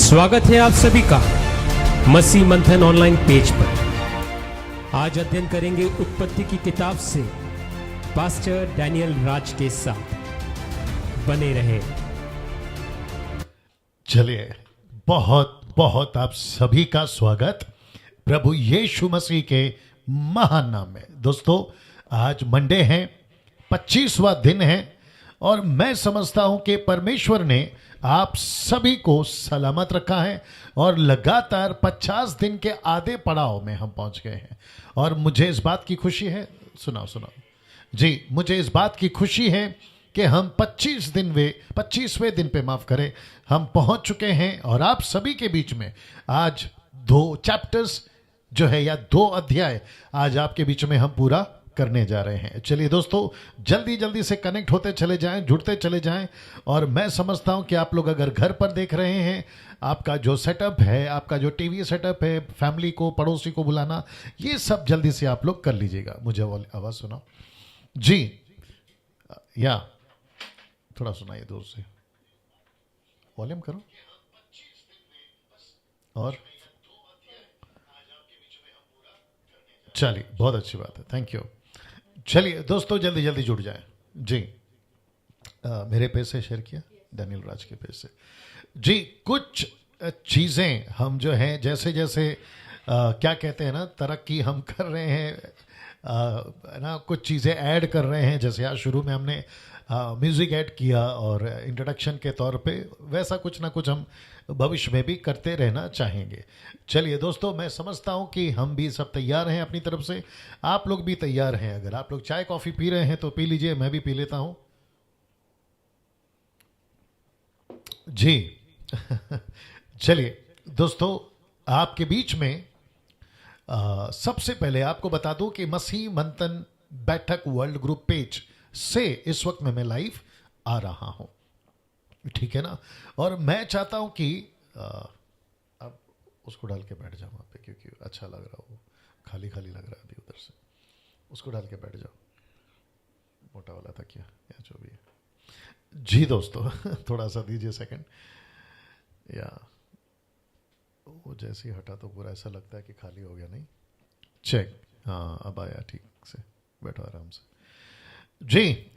स्वागत है आप सभी का मसीह मंथन ऑनलाइन पेज पर। आज अध्ययन करेंगे उत्पत्ति की किताब से पास्टर डैनियल राज के साथ। बने रहे। चलिए, बहुत बहुत आप सभी का स्वागत प्रभु यीशु मसीह के महान नाम में। दोस्तों, आज मंडे है, 25वां दिन है और मैं समझता हूं कि परमेश्वर ने आप सभी को सलामत रखा है और लगातार 50 दिन के आधे पड़ाव में हम पहुंच गए हैं। और मुझे इस बात की खुशी है, सुनाओ जी, मुझे इस बात की खुशी है कि हम 25वें दिन पे माफ करें, हम पहुंच चुके हैं। और आप सभी के बीच में आज 2 चैप्टर्स जो है या 2 अध्याय आज आपके बीच में हम पूरा करने जा रहे हैं। चलिए दोस्तों, जल्दी से कनेक्ट होते चले जाएं, जुड़ते चले जाएं। और मैं समझता हूं कि आप लोग अगर घर पर देख रहे हैं, आपका जो सेटअप है, आपका जो टीवी सेटअप है, फैमिली को, पड़ोसी को बुलाना, ये सब जल्दी से आप लोग कर लीजिएगा। मुझे आवाज सुनाओ जी, या थोड़ा सुनाइए दूर से, वॉल्यूम करो। और चलिए, बहुत अच्छी बात है, थैंक यू। चलिए दोस्तों, जल्दी जुड़ जाएं जी। मेरे पेज से शेयर किया, डैनियल राज के पेज से जी। कुछ चीज़ें हम जो हैं, जैसे क्या कहते हैं ना, तरक्की हम कर रहे हैं ना, कुछ चीज़ें ऐड कर रहे हैं। जैसे आज शुरू में हमने म्यूज़िक ऐड किया और इंट्रोडक्शन के तौर पे, वैसा कुछ ना कुछ हम भविष्य में भी करते रहना चाहेंगे। चलिए दोस्तों, मैं समझता हूं कि हम भी सब तैयार हैं अपनी तरफ से, आप लोग भी तैयार हैं। अगर आप लोग चाय कॉफ़ी पी रहे हैं तो पी लीजिए, मैं भी पी लेता हूं जी। चलिए दोस्तों, आपके बीच में सबसे पहले आपको बता दूं कि मसीह मंथन बैठक वर्ल्ड ग्रुप पेज से इस वक्त मैं लाइव आ रहा हूं, ठीक है ना। और मैं चाहता हूं कि अब उसको डाल के बैठ जाओ वहां पे, क्योंकि अच्छा लग रहा हो, खाली लग रहा है अभी उधर से। उसको डाल के बैठ जाओ, मोटा वाला था क्या, या जो भी है जी। दोस्तों थोड़ा सा दीजिए सेकंड, या वो जैसे ही हटा तो पूरा ऐसा लगता है कि खाली हो गया। नहीं, चेक, हाँ अब आया ठीक से, बैठो आराम से जी।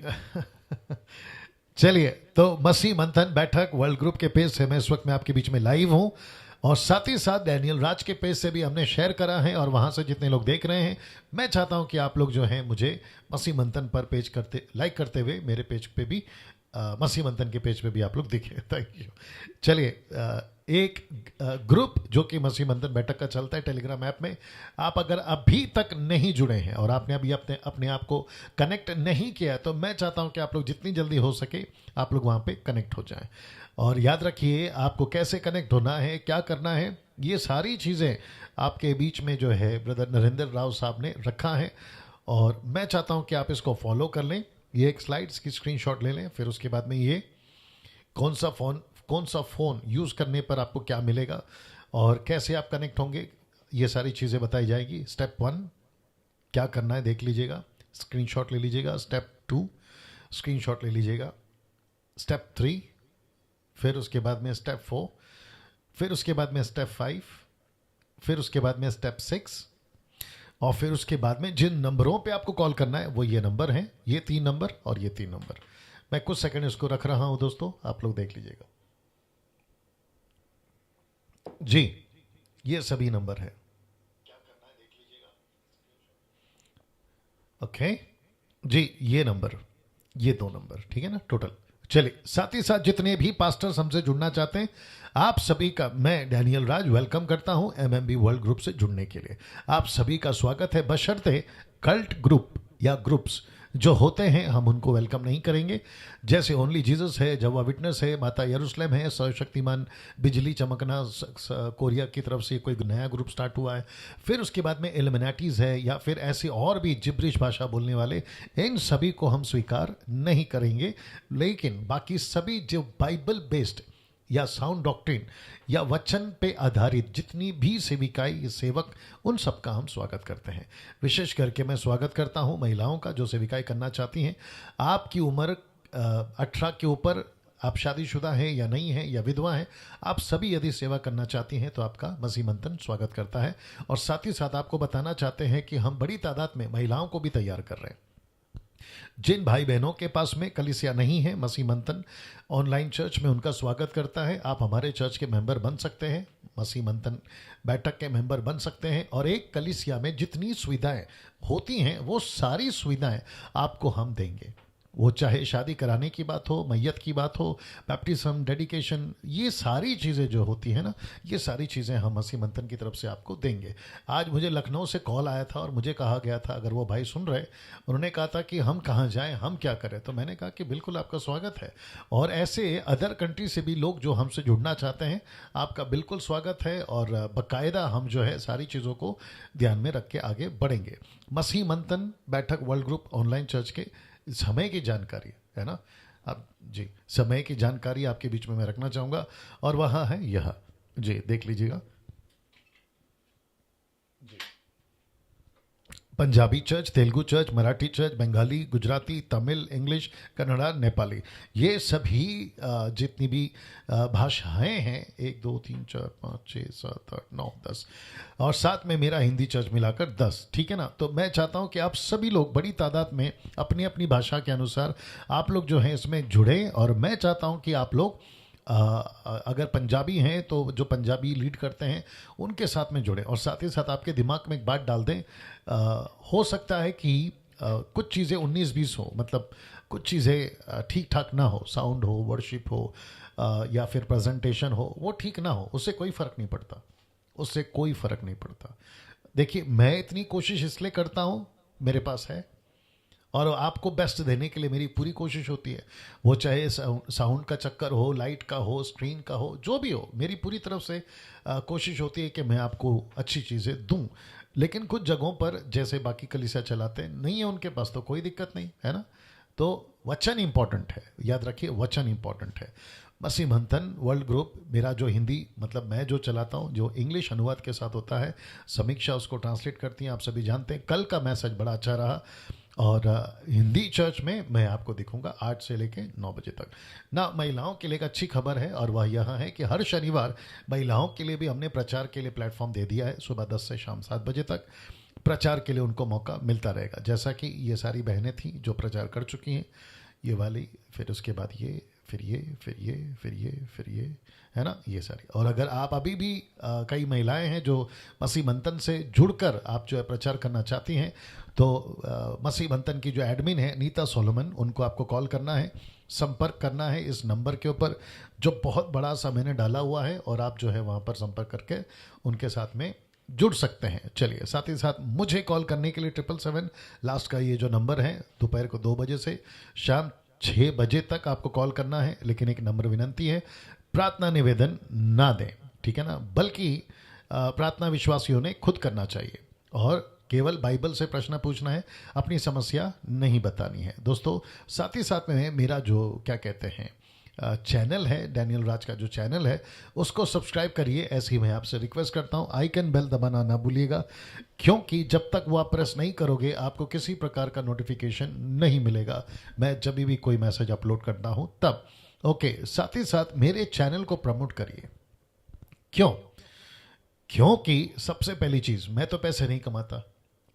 चलिए, तो मसीह मंथन बैठक वर्ल्ड ग्रुप के पेज से मैं इस वक्त में आपके बीच में लाइव हूं, और साथ ही साथ डैनियल राज के पेज से भी हमने शेयर करा है। और वहां से जितने लोग देख रहे हैं, मैं चाहता हूं कि आप लोग जो हैं मुझे मसीह मंथन पर लाइक करते हुए मेरे पेज पे भी, मसीह मंथन के पेज पे भी आप लोग दिखे। Thank you. चलिए, एक ग्रुप जो कि मसीह मंथन बैठक का चलता है टेलीग्राम ऐप में, आप अगर अभी तक नहीं जुड़े हैं और आपने अभी अपने आप को कनेक्ट नहीं किया, तो मैं चाहता हूं कि आप लोग जितनी जल्दी हो सके आप लोग वहां पे कनेक्ट हो जाएं। और याद रखिए, आपको कैसे कनेक्ट होना है, क्या करना है, ये सारी चीज़ें आपके बीच में जो है ब्रदर नरेंद्र राव साहब ने रखा है। और मैं चाहता हूं कि आप इसको फॉलो कर लें। ये एक स्लाइड्स की स्क्रीनशॉट ले लें, फिर उसके बाद में ये कौन सा फ़ोन यूज़ करने पर आपको क्या मिलेगा और कैसे आप कनेक्ट होंगे, ये सारी चीज़ें बताई जाएगी। स्टेप 1 क्या करना है देख लीजिएगा, स्क्रीनशॉट ले लीजिएगा। स्टेप 2 स्क्रीनशॉट ले लीजिएगा। स्टेप 3, फिर उसके बाद में स्टेप 4, फिर उसके बाद में स्टेप 5, फिर उसके बाद में स्टेप 6, और फिर उसके बाद में जिन नंबरों पे आपको कॉल करना है वो ये नंबर हैं, ये 3 नंबर और ये 3 नंबर। मैं कुछ सेकंड इसको रख रहा हूं दोस्तों, आप लोग देख लीजिएगा जी। ये सभी नंबर है, क्या करना है देख लीजिएगा। ओके जी, ये नंबर, ये 2 नंबर, ठीक है ना टोटल। चलिए, साथ ही साथ जितने भी पास्टर्स हमसे जुड़ना चाहते हैं, आप सभी का मैं डैनियल राज वेलकम करता हूं एमएमबी वर्ल्ड ग्रुप से जुड़ने के लिए। आप सभी का स्वागत है, बशर्ते कल्ट ग्रुप या ग्रुप्स जो होते हैं हम उनको वेलकम नहीं करेंगे। जैसे ओनली जीसस है, जवा विटनेस है, माता यरूशलेम है, सर्वशक्तिमान बिजली चमकना कोरिया की तरफ से कोई नया ग्रुप स्टार्ट हुआ है, फिर उसके बाद में इल्यूमिनाटीज है, या फिर ऐसे और भी जिब्रिश भाषा बोलने वाले, इन सभी को हम स्वीकार नहीं करेंगे। लेकिन बाकी सभी जो बाइबल बेस्ड या साउंड डॉक्ट्रिन या वचन पे आधारित जितनी भी सेविकाई सेवक, उन सब का हम स्वागत करते हैं। विशेष करके मैं स्वागत करता हूं महिलाओं का जो सेविकाई करना चाहती हैं। आपकी उम्र 18 के ऊपर आप शादीशुदा हैं या नहीं हैं या विधवा हैं, आप सभी यदि सेवा करना चाहती हैं तो आपका मसीह मंथन स्वागत करता है। और साथ ही साथ आपको बताना चाहते हैं कि हम बड़ी तादाद में महिलाओं को भी तैयार कर रहे हैं। जिन भाई बहनों के पास में कलीसिया नहीं है, मसीह मंथन ऑनलाइन चर्च में उनका स्वागत करता है। आप हमारे चर्च के मेंबर बन सकते हैं, मसीह मंथन बैठक के मेंबर बन सकते हैं, और एक कलीसिया में जितनी सुविधाएं होती हैं वो सारी सुविधाएं आपको हम देंगे। वो चाहे शादी कराने की बात हो, मैयत की बात हो, बैप्टिज्म, डेडिकेशन, ये सारी चीज़ें जो होती हैं ना, ये सारी चीज़ें हम मसीह मंथन की तरफ से आपको देंगे। आज मुझे लखनऊ से कॉल आया था और मुझे कहा गया था, अगर वो भाई सुन रहे, उन्होंने कहा था कि हम कहाँ जाएं, हम क्या करें। तो मैंने कहा कि बिल्कुल आपका स्वागत है, और ऐसे अदर कंट्री से भी लोग जो हमसे जुड़ना चाहते हैं, आपका बिल्कुल स्वागत है। और बाकायदा हम जो है सारी चीज़ों को ध्यान में रख के आगे बढ़ेंगे। मसीह मंथन बैठक वर्ल्ड ग्रुप ऑनलाइन चर्च के समय की जानकारी है ना, अब जी समय की जानकारी आपके बीच में मैं रखना चाहूँगा, और वहाँ है यह, जी देख लीजिएगा, Punjabi church, Telugu church, Marathi church, Bengali, Gujarati, Tamil, English, Kannada, Nepali, ये सभी जितनी भी भाषाएं हैं, 1 2 3 4 5 6 7 8 9 10, और साथ में मेरा हिंदी चर्च मिलाकर 10, ठीक है ना। तो मैं चाहता हूं कि आप सभी लोग बड़ी तादाद में अपनी अपनी भाषा के अनुसार आप लोग जो हैं इसमें जुड़ें। और मैं चाहता हूं कि आप लोग अगर पंजाबी हैं तो जो पंजाबी लीड करते हैं उनके साथ में जुड़ें। और साथ ही साथ आपके दिमाग में एक बात डाल दें, हो सकता है कि कुछ चीज़ें 19-20 हो, मतलब कुछ चीज़ें ठीक ठाक ना हो, साउंड हो, वर्शिप हो, या फिर प्रेजेंटेशन हो, वो ठीक ना हो, उससे कोई फ़र्क नहीं पड़ता, उससे कोई फ़र्क नहीं पड़ता। देखिए, मैं इतनी कोशिश इसलिए करता हूँ, मेरे पास है, और आपको बेस्ट देने के लिए मेरी पूरी कोशिश होती है। वो चाहे साउंड का चक्कर हो, लाइट का हो, स्क्रीन का हो, जो भी हो, मेरी पूरी तरफ से कोशिश होती है कि मैं आपको अच्छी चीज़ें दूं। लेकिन कुछ जगहों पर जैसे बाकी कलीसिया चलाते हैं, नहीं है उनके पास, तो कोई दिक्कत नहीं है ना। तो वचन इंपॉर्टेंट है, याद रखिए, वचन इंपॉर्टेंट है। मसीह मंथन वर्ल्ड ग्रुप मेरा जो हिंदी, मतलब मैं जो चलाता हूँ, जो इंग्लिश अनुवाद के साथ होता है, समीक्षा उसको ट्रांसलेट करती हैं, आप सभी जानते हैं। कल का मैसेज बड़ा अच्छा रहा, और हिंदी चर्च में मैं आपको दिखूंगा 8 से लेके 9 बजे तक ना। महिलाओं के लिए एक अच्छी खबर है, और वह यह है कि हर शनिवार महिलाओं के लिए भी हमने प्रचार के लिए प्लेटफॉर्म दे दिया है। सुबह 10 से शाम 7 बजे तक प्रचार के लिए उनको मौका मिलता रहेगा। जैसा कि ये सारी बहनें थीं जो प्रचार कर चुकी हैं, ये वाली, फिर उसके बाद ये, फिर ये, फिर ये, फिर ये, फिर ये, है ना, ये सारी। और अगर आप अभी भी कई महिलाएं हैं जो मसीह मंथन से जुड़कर आप जो है प्रचार करना चाहती हैं, तो मसीह मंथन की जो एडमिन है नीता सोलोमन, उनको आपको कॉल करना है, संपर्क करना है इस नंबर के ऊपर जो बहुत बड़ा सा मैंने डाला हुआ है, और आप जो है वहाँ पर संपर्क करके उनके साथ में जुड़ सकते हैं। चलिए, साथ ही साथ मुझे कॉल करने के लिए 777 लास्ट का ये जो नंबर है, दोपहर को 2 बजे से शाम 6 बजे तक आपको कॉल करना है। लेकिन एक नंबर विनंती है, प्रार्थना निवेदन ना दें, ठीक है ना, बल्कि प्रार्थना विश्वासियों ने खुद करना चाहिए, और केवल बाइबल से प्रश्न पूछना है, अपनी समस्या नहीं बतानी है दोस्तों। साथ ही साथ में मेरा जो क्या कहते हैं चैनल है, डैनियल राज का जो चैनल है, उसको सब्सक्राइब करिए, ऐसी मैं आपसे रिक्वेस्ट करता हूं। आइकन बेल दबाना ना भूलिएगा, क्योंकि जब तक वो आप प्रेस नहीं करोगे आपको किसी प्रकार का नोटिफिकेशन नहीं मिलेगा, मैं जब भी कोई मैसेज अपलोड करता हूं तब। ओके, साथ ही साथ मेरे चैनल को प्रमोट करिए। क्यों? क्योंकि सबसे पहली चीज, मैं तो पैसे नहीं कमाता,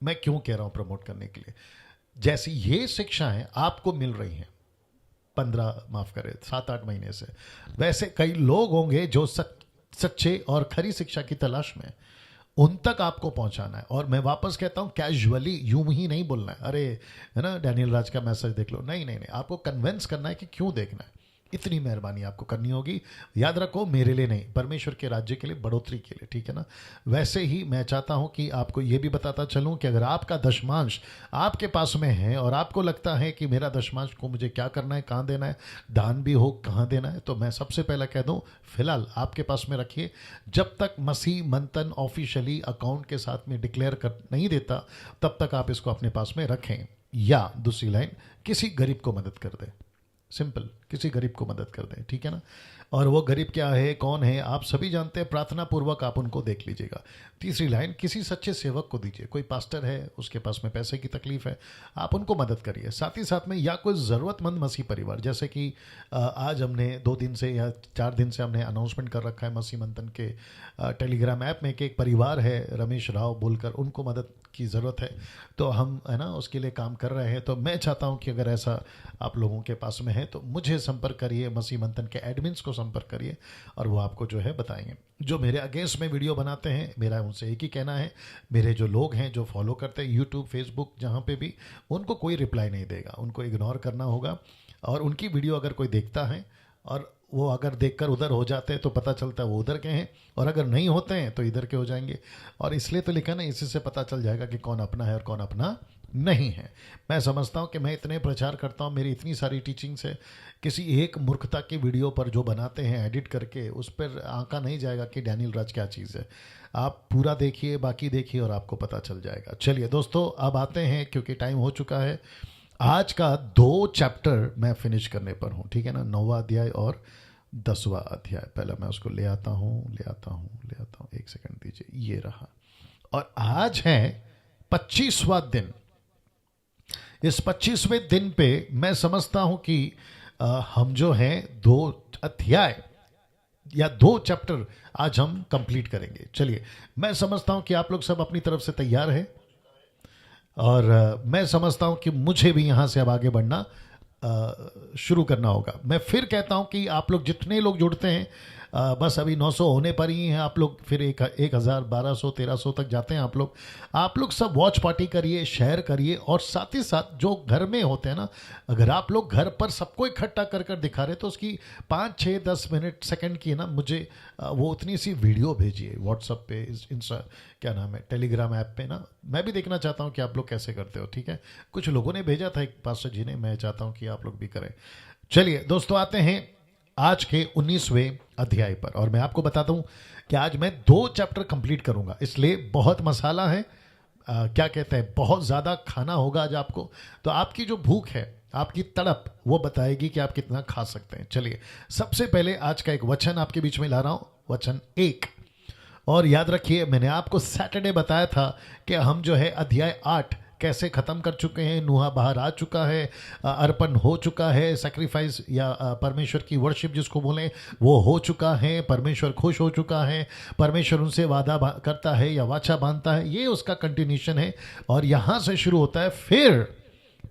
मैं क्यों कह रहा हूं प्रमोट करने के लिए, जैसी ये शिक्षाएं आपको मिल रही हैं 7-8 महीने से, वैसे कई लोग होंगे जो सच्चे और खरी शिक्षा की तलाश में, उन तक आपको पहुंचाना है। और मैं वापस कहता हूं, कैजुअली यूं ही नहीं बोलना है, अरे है ना डैनियल राज का मैसेज देख लो, नहीं नहीं नहीं, आपको कन्विंस करना है कि क्यों देखना है। इतनी मेहरबानी आपको करनी होगी। याद रखो, मेरे लिए नहीं, परमेश्वर के राज्य के लिए, बढ़ोतरी के लिए, ठीक है ना। वैसे ही मैं चाहता हूं कि आपको ये भी बताता चलूं कि अगर आपका दशमांश आपके पास में है और आपको लगता है कि मेरा दशमांश को मुझे क्या करना है, कहाँ देना है, दान भी हो कहाँ देना है, तो मैं सबसे पहले कह दूं, फिलहाल आपके पास में रखिए। जब तक मसीह मंथन ऑफिशियली अकाउंट के साथ में डिक्लेयर कर नहीं देता, तब तक आप इसको अपने पास में रखें। या दूसरी लाइन, किसी गरीब को मदद कर दें, सिंपल, किसी गरीब को मदद कर दें, ठीक है ना। और वो गरीब क्या है, कौन है, आप सभी जानते हैं, प्रार्थना पूर्वक आप उनको देख लीजिएगा। तीसरी लाइन, किसी सच्चे सेवक को दीजिए। कोई पास्टर है, उसके पास में पैसे की तकलीफ है, आप उनको मदद करिए। साथ ही साथ में या कोई ज़रूरतमंद मसीह परिवार, जैसे कि आज हमने 2 दिन से या 4 दिन से हमने अनाउंसमेंट कर रखा है मसीह मंथन के टेलीग्राम ऐप में कि एक परिवार है रमेश राव बोलकर, उनको मदद की ज़रूरत है, तो हम है ना उसके लिए काम कर रहे हैं। तो मैं चाहता हूं कि अगर ऐसा आप लोगों के पास में है तो मुझे संपर्क करिए, मसीह मंथन के एडमिन्स को संपर्क करिए और वो आपको जो है बताएंगे। जो मेरे अगेंस्ट में वीडियो बनाते हैं, मेरा उनसे एक ही कहना है, मेरे जो लोग हैं जो फॉलो करते हैं यूट्यूब, फेसबुक, जहाँ पे भी, उनको कोई रिप्लाई नहीं देगा, उनको इग्नोर करना होगा। और उनकी वीडियो अगर कोई देखता है और वो अगर देखकर उधर हो जाते हैं तो पता चलता है वो उधर के हैं, और अगर नहीं होते हैं तो इधर के हो जाएंगे। और इसलिए तो लिखा ना, इसी से पता चल जाएगा कि कौन अपना है और कौन अपना नहीं है। मैं समझता हूँ कि मैं इतने प्रचार करता हूँ, मेरी इतनी सारी टीचिंग्स है, किसी एक मूर्खता की वीडियो पर जो बनाते हैं एडिट करके, उस पर आंका नहीं जाएगा कि डैनियल राज क्या चीज़ है। आप पूरा देखिए, बाकी देखिए और आपको पता चल जाएगा। चलिए दोस्तों, अब आते हैं, क्योंकि टाइम हो चुका है। आज का 2 चैप्टर मैं फिनिश करने पर हूँ, ठीक है ना, 9वां अध्याय और 10वां अध्याय। पहले मैं उसको ले आता हूँ, एक सेकंड दीजिए, ये रहा। और आज है 25वां दिन। इस 25वें दिन पे मैं समझता हूं कि हम जो हैं 2 अध्याय या 2 चैप्टर आज हम कंप्लीट करेंगे। चलिए, मैं समझता हूं कि आप लोग सब अपनी तरफ से तैयार हैं, और मैं समझता हूं कि मुझे भी यहां से अब आगे बढ़ना शुरू करना होगा। मैं फिर कहता हूं कि आप लोग जितने लोग जुड़ते हैं, बस अभी 900 होने पर ही हैं आप लोग, फिर 1000, 1200, 1300 तक जाते हैं आप लोग सब वॉच पार्टी करिए, शेयर करिए। और साथ ही साथ जो घर में होते हैं ना, अगर आप लोग घर पर सबको इकट्ठा कर कर दिखा रहे तो उसकी 5, 6, 10 मिनट, सेकंड की ना मुझे वो उतनी सी वीडियो भेजिए व्हाट्सएप पे, इंस्टा, क्या नाम है, टेलीग्राम ऐप पे ना। मैं भी देखना चाहता हूँ कि आप लोग कैसे करते हो, ठीक है। कुछ लोगों ने भेजा था, एक पास्टर जी ने, मैं चाहता हूँ कि आप लोग भी करें। चलिए दोस्तों, आते हैं आज के 19वें अध्याय पर। और मैं आपको बताता हूं कि आज मैं 2 चैप्टर कंप्लीट करूंगा, इसलिए बहुत मसाला है, क्या कहते हैं, बहुत ज़्यादा खाना होगा आज आपको। तो आपकी जो भूख है, आपकी तड़प, वो बताएगी कि आप कितना खा सकते हैं। चलिए, सबसे पहले आज का एक वचन आपके बीच में ला रहा हूं, वचन 1। और याद रखिए, मैंने आपको सैटरडे बताया था कि हम जो है अध्याय 8 कैसे ख़त्म कर चुके हैं। नूहा बाहर आ चुका है, अर्पण हो चुका है, सैक्रिफाइस या परमेश्वर की वर्शिप जिसको बोलें, वो हो चुका है। परमेश्वर खुश हो चुका है, परमेश्वर उनसे वादा करता है या वाचा बांधता है, ये उसका कंटिन्यूशन है। और यहाँ से शुरू होता है, फिर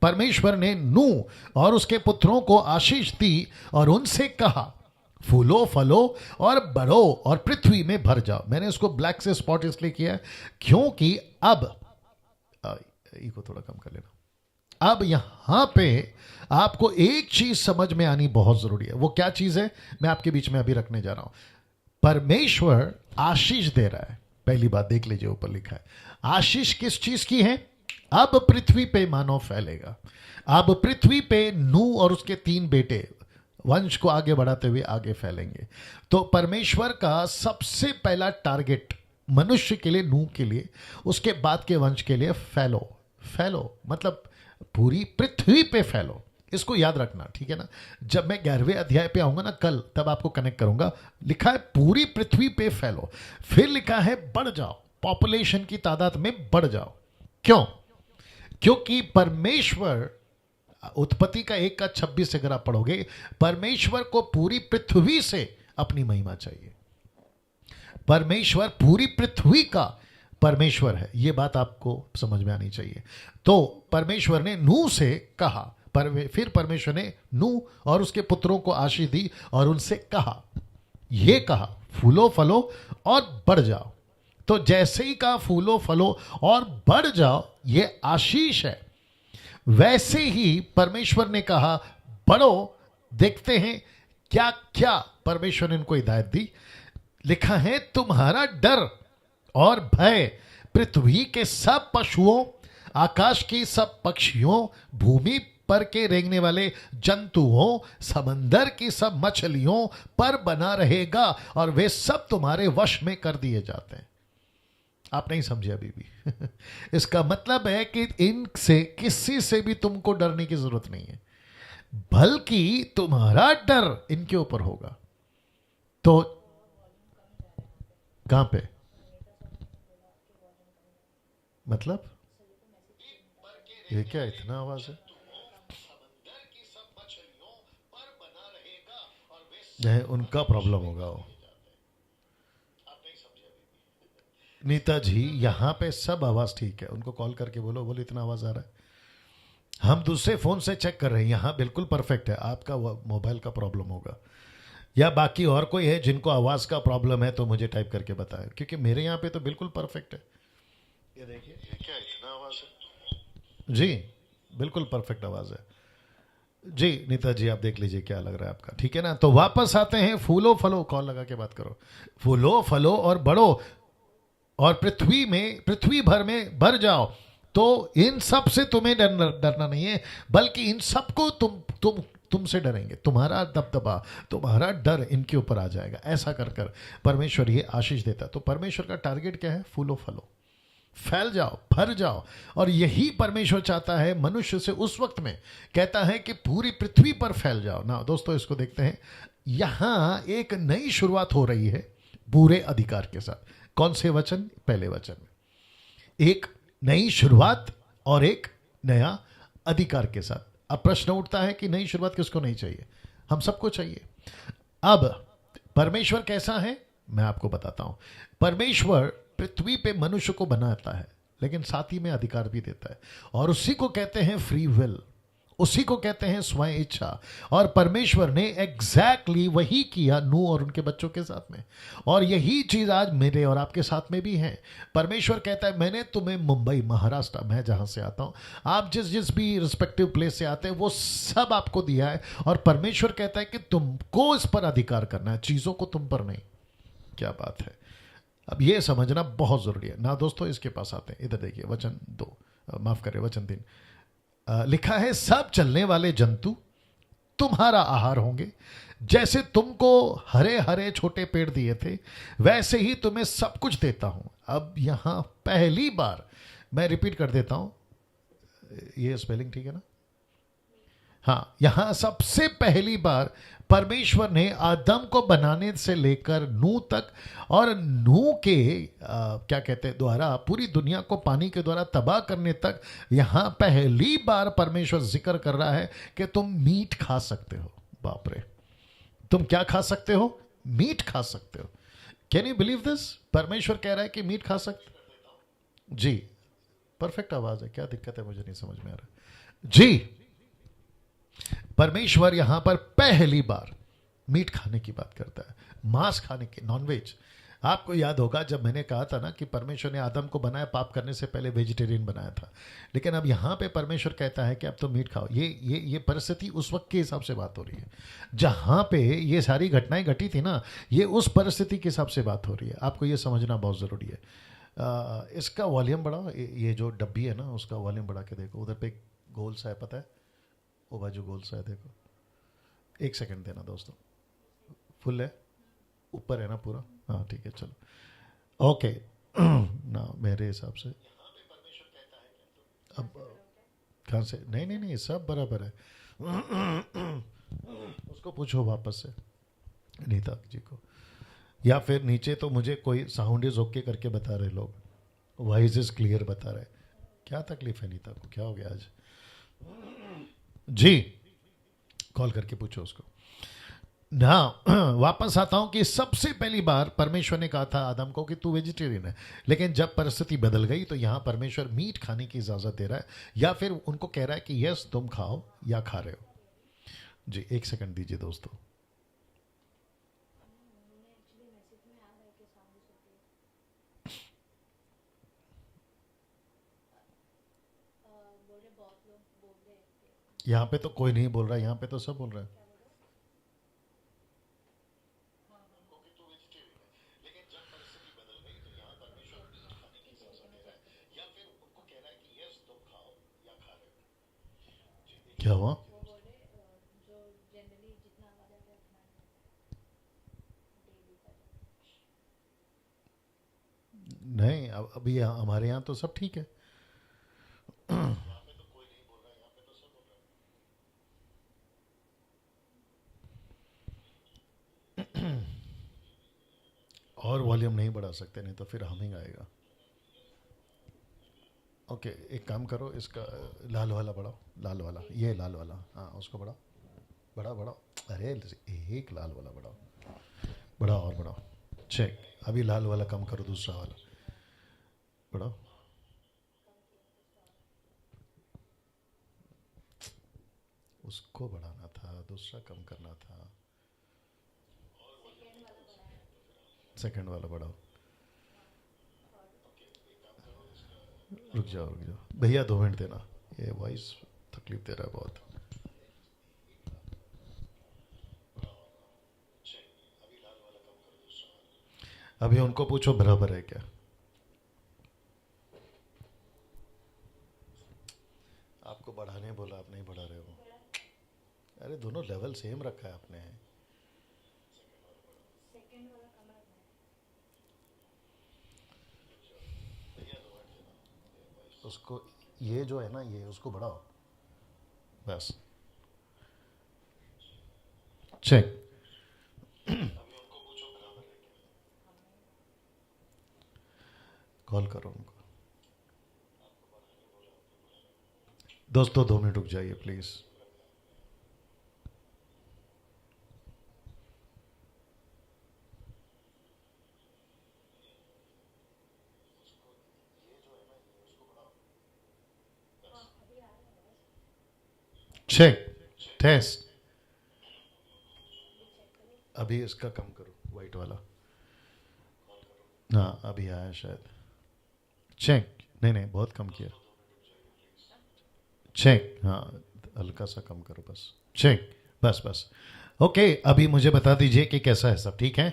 परमेश्वर ने नूह और उसके पुत्रों को आशीष दी और उनसे कहा, फूलो, फलो और बढ़ो और पृथ्वी में भर जाओ। मैंने इसको ब्लैक से स्पॉट इसलिए किया है क्योंकि अब को थोड़ा कम कर लेना। अब यहां पे आपको एक चीज समझ में आनी बहुत जरूरी है। वो क्या चीज है, मैं आपके बीच में अभी रखने जा रहा हूं। परमेश्वर आशीष दे रहा है। पहली बात देख लीजिए, ऊपर लिखा है आशीष किस चीज की है। अब पृथ्वी पे मानव फैलेगा। अब पृथ्वी पे नूह और उसके 3 बेटे वंश को आगे बढ़ाते हुए आगे फैलेंगे। तो परमेश्वर का सबसे पहला टारगेट मनुष्य के लिए, नूह के लिए, उसके बाद के वंश के लिए, फैलो। फैलो मतलब पूरी पृथ्वी पे फैलो। इसको याद रखना, ठीक है ना। जब मैं 11वें अध्याय पे आऊंगा ना कल, तब आपको कनेक्ट करूंगा। लिखा है पूरी पृथ्वी पे फैलो, फिर लिखा है बढ़ जाओ, पॉपुलेशन की तादाद में बढ़ जाओ। क्यों? क्योंकि परमेश्वर, उत्पत्ति का 1:26 अगर आप पढ़ोगे, परमेश्वर को पूरी पृथ्वी से अपनी महिमा चाहिए। परमेश्वर पूरी पृथ्वी का परमेश्वर है, यह बात आपको समझ में आनी चाहिए। तो परमेश्वर ने नूह से कहा, फिर परमेश्वर ने नूह और उसके पुत्रों को आशीष दी और उनसे कहा, यह कहा, फूलो, फलो और बढ़ जाओ। तो जैसे ही कहा फूलो, फलो और बढ़ जाओ, यह आशीष है, वैसे ही परमेश्वर ने कहा बढ़ो। देखते हैं क्या क्या परमेश्वर ने इनको हिदायत दी। लिखा है, तुम्हारा डर और भय पृथ्वी के सब पशुओं, आकाश की सब पक्षियों, भूमि पर के रेंगने वाले जंतुओं, समंदर की सब मछलियों पर बना रहेगा और वे सब तुम्हारे वश में कर दिए जाते हैं। आप नहीं समझे अभी भी इसका मतलब है कि इनसे किसी से भी तुमको डरने की जरूरत नहीं है। बल्कि तुम्हारा डर इनके ऊपर होगा। तो कहां पे मतलब ये क्या इतना आवाज है? नहीं, उनका प्रॉब्लम होगा वो। नीता जी यहाँ पे सब आवाज ठीक है, उनको कॉल करके बोलो, बोलो इतना आवाज आ रहा है। हम दूसरे फोन से चेक कर रहे हैं, यहाँ बिल्कुल परफेक्ट है। आपका मोबाइल का प्रॉब्लम होगा या बाकी और कोई है जिनको आवाज का प्रॉब्लम है तो मुझे टाइप करके बताएं, क्योंकि मेरे यहाँ पे तो बिल्कुल परफेक्ट है। ये देखिए, ये क्या इतना आवाज है? जी बिल्कुल परफेक्ट आवाज है। जी नीता जी आप देख लीजिए क्या लग रहा है आपका, ठीक है ना। तो वापस आते हैं, फूलो फलो, कॉल लगा के बात करो। फूलो फलो और बढ़ो और पृथ्वी भर में भर जाओ। तो इन सब से तुम्हें डरना नहीं है, बल्कि इन सबको तुमसे डरेंगे। तुम्हारा दबदबा, तुम्हारा डर इनके ऊपर आ जाएगा। ऐसा कर कर परमेश्वर ये आशीष देता है। तो परमेश्वर का टारगेट क्या है? फूलो फलो, फैल जाओ, भर जाओ। और यही परमेश्वर चाहता है मनुष्य से उस वक्त में। कहता है कि पूरी पृथ्वी पर फैल जाओ ना। दोस्तों इसको देखते हैं, यहां एक नई शुरुआत हो रही है पूरे अधिकार के साथ। कौन से वचन? पहले वचन में एक नई शुरुआत और एक नया अधिकार के साथ। अब प्रश्न उठता है कि नई शुरुआत किसको नहीं चाहिए? हम सबको चाहिए। अब परमेश्वर कैसा है मैं आपको बताता हूं। परमेश्वर पृथ्वी पे मनुष्य को बनाता है, लेकिन साथ ही में अधिकार भी देता है, और उसी को कहते हैं फ्री विल, उसी को कहते हैं स्वयं इच्छा। और परमेश्वर ने एग्जैक्टली वही किया नूह और उनके बच्चों के साथ में, और यही चीज आज मेरे और आपके साथ में भी है। परमेश्वर कहता है मैंने तुम्हें मुंबई, महाराष्ट्र, मैं जहां से आता हूं, आप जिस जिस भी रिस्पेक्टिव प्लेस से आते हैं वो सब आपको दिया है। और परमेश्वर कहता है कि तुमको इस पर अधिकार करना है, चीजों को तुम पर नहीं। क्या बात है! अब ये समझना बहुत जरूरी है ना दोस्तों। इसके पास आते हैं, इधर देखिए वचन 2, माफ करें वचन 3। लिखा है सब चलने वाले जंतु तुम्हारा आहार होंगे, जैसे तुमको हरे हरे छोटे पेड़ दिए थे वैसे ही तुम्हें सब कुछ देता हूं। अब यहां पहली बार मैं रिपीट कर देता हूं, ये स्पेलिंग ठीक है ना? हाँ, यहां सबसे पहली बार परमेश्वर ने आदम को बनाने से लेकर नूह तक, और नूह के क्या कहते हैं द्वारा पूरी दुनिया को पानी के द्वारा तबाह करने तक, यहां पहली बार परमेश्वर जिक्र कर रहा है कि तुम मीट खा सकते हो। बाप रे, तुम क्या खा सकते हो? मीट खा सकते हो। Can you believe this? परमेश्वर कह रहा है कि मीट खा सकते। जी परफेक्ट आवाज है, क्या दिक्कत है मुझे नहीं समझ में आ रहा। जी परमेश्वर यहां पर पहली बार मीट खाने की बात करता है, मांस खाने की, नॉनवेज। आपको याद होगा जब मैंने कहा था ना कि परमेश्वर ने आदम को बनाया, पाप करने से पहले वेजिटेरियन बनाया था, लेकिन अब यहां पे परमेश्वर कहता है कि अब तो मीट खाओ। ये परिस्थिति उस वक्त के हिसाब से बात हो रही है जहां पे ये सारी घटनाएं घटी थी ना, ये उस परिस्थिति के हिसाब से बात हो रही है। आपको ये समझना बहुत जरूरी है। इसका वॉल्यूम बढ़ाओ, ये जो डब्बी है ना उसका वॉल्यूम बढ़ा के देखो। उधर पे गोल सा है, पता है वो बाजू गोल सा है, देखो। एक सेकंड देना दोस्तों। फुल है, ऊपर है ना पूरा? हाँ ठीक है, चलो ओके। ना मेरे हिसाब से अब कहाँ से? नहीं नहीं नहीं, सब बराबर है। उसको पूछो वापस से नीता जी को, या फिर नीचे तो मुझे कोई साउंड इज ओके करके बता रहे लोग, वॉइस इज क्लियर बता रहे। क्या तकलीफ है नीता को? क्या हो गया आज? जी कॉल करके पूछो उसको ना। वापस आता हूं कि सबसे पहली बार परमेश्वर ने कहा था आदम को कि तू वेजिटेरियन है, लेकिन जब परिस्थिति बदल गई तो यहां परमेश्वर मीट खाने की इजाजत दे रहा है, या फिर उनको कह रहा है कि यस तुम खाओ या खा रहे हो। जी एक सेकंड दीजिए दोस्तों। यहां पे तो कोई नहीं बोल रहा, यहां पे तो सब बोल रहे हैं। क्या हुआ? नहीं, अब अभी हमारे यहाँ तो सब ठीक है। और वॉल्यूम नहीं बढ़ा सकते, नहीं तो फिर हमिंग आएगा। ओके, एक काम करो, इसका लाल वाला बढ़ाओ, लाल वाला, ये लाल वाला, हाँ उसको बढ़ाओ, बढ़ाओ बढ़ाओ, अरे एक लाल वाला बढ़ाओ, बढ़ाओ और बढ़ाओ, चेक। अभी लाल वाला कम करो, दूसरा वाला बढ़ाओ, उसको बढ़ाना था, दूसरा कम करना था, सेकंड वाला बढ़ाओ। रुक जाओ भैया, 2 मिनट देना, ये वॉइस तकलीफ दे रहा है बहुत। अभी उनको पूछो बराबर है क्या। आपको बढ़ाने बोला, आप नहीं बढ़ा रहे हो। अरे दोनों लेवल सेम रखा है आपने। उसको, ये जो है ना, ये उसको बढ़ाओ बस, चेक। कॉल करो उनको। दोस्तों 2 मिनट रुक जाइए प्लीज। Check, test. अभी इसका कम करो, वाइट वाला, हाँ अभी आया शायद। चेक, नहीं बहुत कम किया। चेक, हाँ हल्का सा कम करो बस, चेक, बस। ओके, अभी मुझे बता दीजिए कि कैसा है सब, ठीक है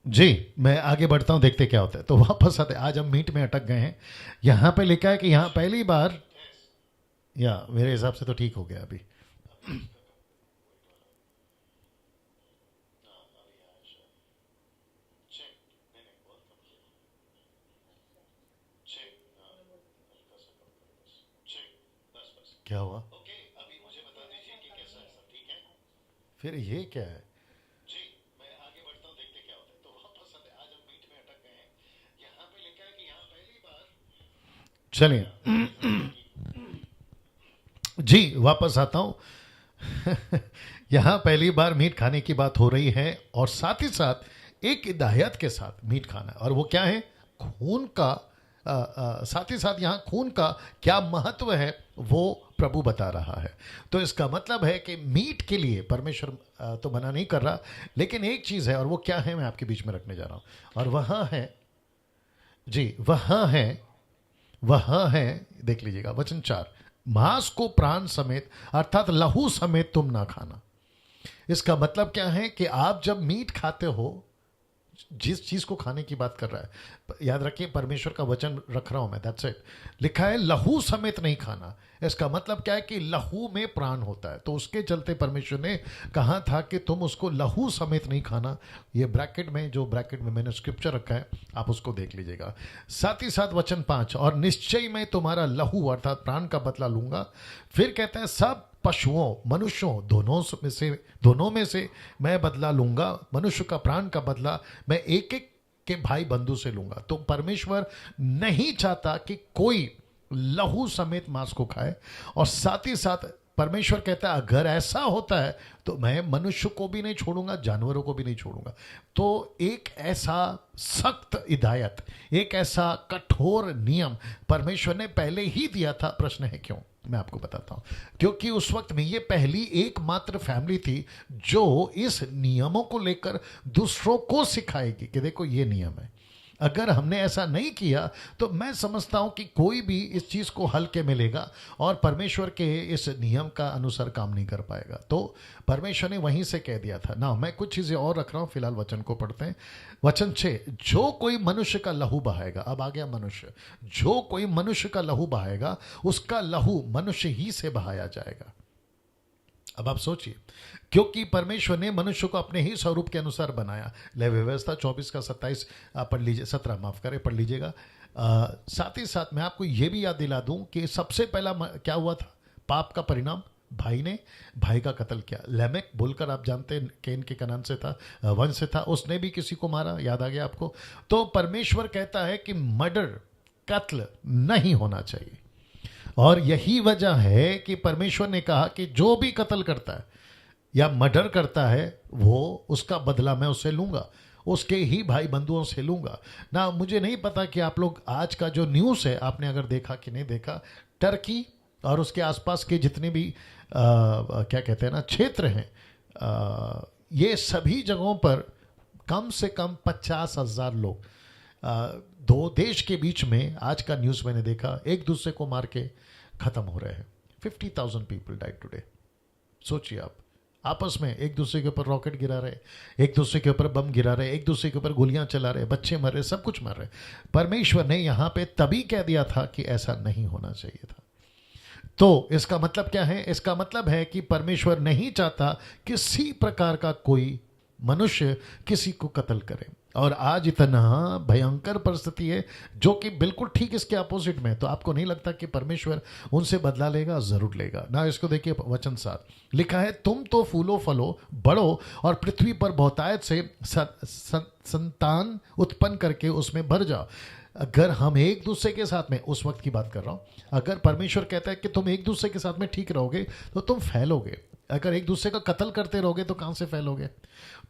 जी। मैं आगे बढ़ता हूं, देखते क्या होता है। तो वापस आते, आज हम मीट में अटक गए हैं। यहां पे लिखा है कि यहां पहली बार, या मेरे हिसाब से तो ठीक हो गया अभी। क्या हुआ? अभी मुझे बता दीजिए कि कैसा है सब, ठीक है। फिर ये क्या है जी? मैं आगे बढ़ता हूं, देखते क्या होता है। तो वापस आते, आज हम मीट में अटक गए हैं। यहां पे लिखा है कि यहां पहली बार, चलिए जी वापस आता हूं। यहां पहली बार मीट खाने की बात हो रही है, और साथ ही साथ एक हिदायत के साथ मीट खाना है, और वो क्या है? खून का। साथ ही साथ यहाँ खून का क्या महत्व है वो प्रभु बता रहा है। तो इसका मतलब है कि मीट के लिए परमेश्वर तो मना नहीं कर रहा, लेकिन एक चीज़ है, और वो क्या है मैं आपके बीच में रखने जा रहा हूँ। और वहाँ है जी, वहाँ है, देख लीजिएगा वचन 4, मांस को प्राण समेत अर्थात लहू समेत तुम ना खाना। इसका मतलब क्या है कि आप जब मीट खाते हो, जिस चीज को खाने की बात कर रहा है, याद रखिए परमेश्वर का वचन रख रहा हूं मैं, दैट्स इट। लिखा है लहू समेत नहीं खाना। इसका मतलब क्या है कि लहू में प्राण होता है, तो उसके चलते परमेश्वर ने कहा था कि तुम उसको लहू समेत नहीं खाना। ये ब्रैकेट में, जो ब्रैकेट में मैंने स्क्रिप्चर रखा है, आप उसको देख लीजिएगा। साथ ही साथ वचन 5, और निश्चय मैं तुम्हारा लहू अर्थात प्राण का बदला लूंगा। फिर कहते हैं सब पशुओं मनुष्यों दोनों में से मैं बदला लूंगा। मनुष्य का प्राण का बदला मैं एक एक के भाई बंधु से लूंगा। तो परमेश्वर नहीं चाहता कि कोई लहू समेत मांस को खाए, और साथ ही साथ परमेश्वर कहता है अगर ऐसा होता है तो मैं मनुष्य को भी नहीं छोड़ूंगा, जानवरों को भी नहीं छोड़ूंगा। तो एक ऐसा सख्त हिदायत, एक ऐसा कठोर नियम परमेश्वर ने पहले ही दिया था। प्रश्न है क्यों? मैं आपको बताता हूं। क्योंकि उस वक्त में ये पहली एकमात्र फैमिली थी जो इस नियमों को लेकर दूसरों को सिखाएगी कि देखो ये नियम है। अगर हमने ऐसा नहीं किया तो मैं समझता हूं कि कोई भी इस चीज को हल्के में लेगा और परमेश्वर के इस नियम का अनुसार काम नहीं कर पाएगा। तो परमेश्वर ने वहीं से कह दिया था ना। मैं कुछ चीजें और रख रहा हूं, फिलहाल वचन को पढ़ते हैं। वचन 6, जो कोई मनुष्य का लहू बहाएगा, अब आ गया मनुष्य, जो कोई मनुष्य का लहू बहाएगा उसका लहू मनुष्य ही से बहाया जाएगा। अब आप सोचिए, क्योंकि परमेश्वर ने मनुष्य को अपने ही स्वरूप के अनुसार बनाया। लेवी व्यवस्था 24 का 27 पढ़ लीजिए, 17 माफ करें, पढ़ लीजिएगा। साथ ही साथ मैं आपको यह भी याद दिला दूं कि सबसे पहला क्या हुआ था? पाप का परिणाम भाई ने भाई का कत्ल किया। लेमेक बोलकर आप जानते हैं केन के कनान से था, वंश से था, उसने भी किसी को मारा, याद आ गया आपको। तो परमेश्वर कहता है कि मर्डर, कत्ल नहीं होना चाहिए। और यही वजह है कि परमेश्वर ने कहा कि जो भी कत्ल करता है या मर्डर करता है वो उसका बदला मैं उससे लूंगा, उसके ही भाई बंधुओं से लूंगा ना। मुझे नहीं पता कि आप लोग आज का जो न्यूज़ है आपने अगर देखा कि नहीं देखा, टर्की और उसके आसपास के जितने भी क्या कहते हैं ना क्षेत्र हैं, ये सभी जगहों पर कम से कम 50,000 लोग दो देश के बीच में, आज का न्यूज़ मैंने देखा, एक दूसरे को मार के ख़त्म हो रहे हैं। 50,000 पीपल डाइड टुडे। सोचिए आप, आपस में एक दूसरे के ऊपर रॉकेट गिरा रहे, एक दूसरे के ऊपर बम गिरा रहे, एक दूसरे के ऊपर गोलियां चला रहे, बच्चे मर रहे, सब कुछ मर रहे। परमेश्वर ने यहाँ पे तभी कह दिया था कि ऐसा नहीं होना चाहिए था। तो इसका मतलब क्या है? इसका मतलब है कि परमेश्वर नहीं चाहता किसी प्रकार का कोई मनुष्य किसी को कत्ल करे। और आज इतना भयंकर परिस्थिति है जो कि बिल्कुल ठीक इसके अपोजिट में। तो आपको नहीं लगता कि परमेश्वर उनसे बदला लेगा? जरूर लेगा ना। इसको देखिए, वचन 7 लिखा है, तुम तो फूलो फलो बढ़ो और पृथ्वी पर बहुतायत से संतान उत्पन्न करके उसमें भर जाओ। अगर हम एक दूसरे के साथ में, उस वक्त की बात कर रहा हूं, अगर परमेश्वर कहता है कि तुम एक दूसरे के साथ में ठीक रहोगे तो तुम फैलोगे। अगर एक दूसरे का कत्ल करते रहोगे तो कहां से फैलोगे?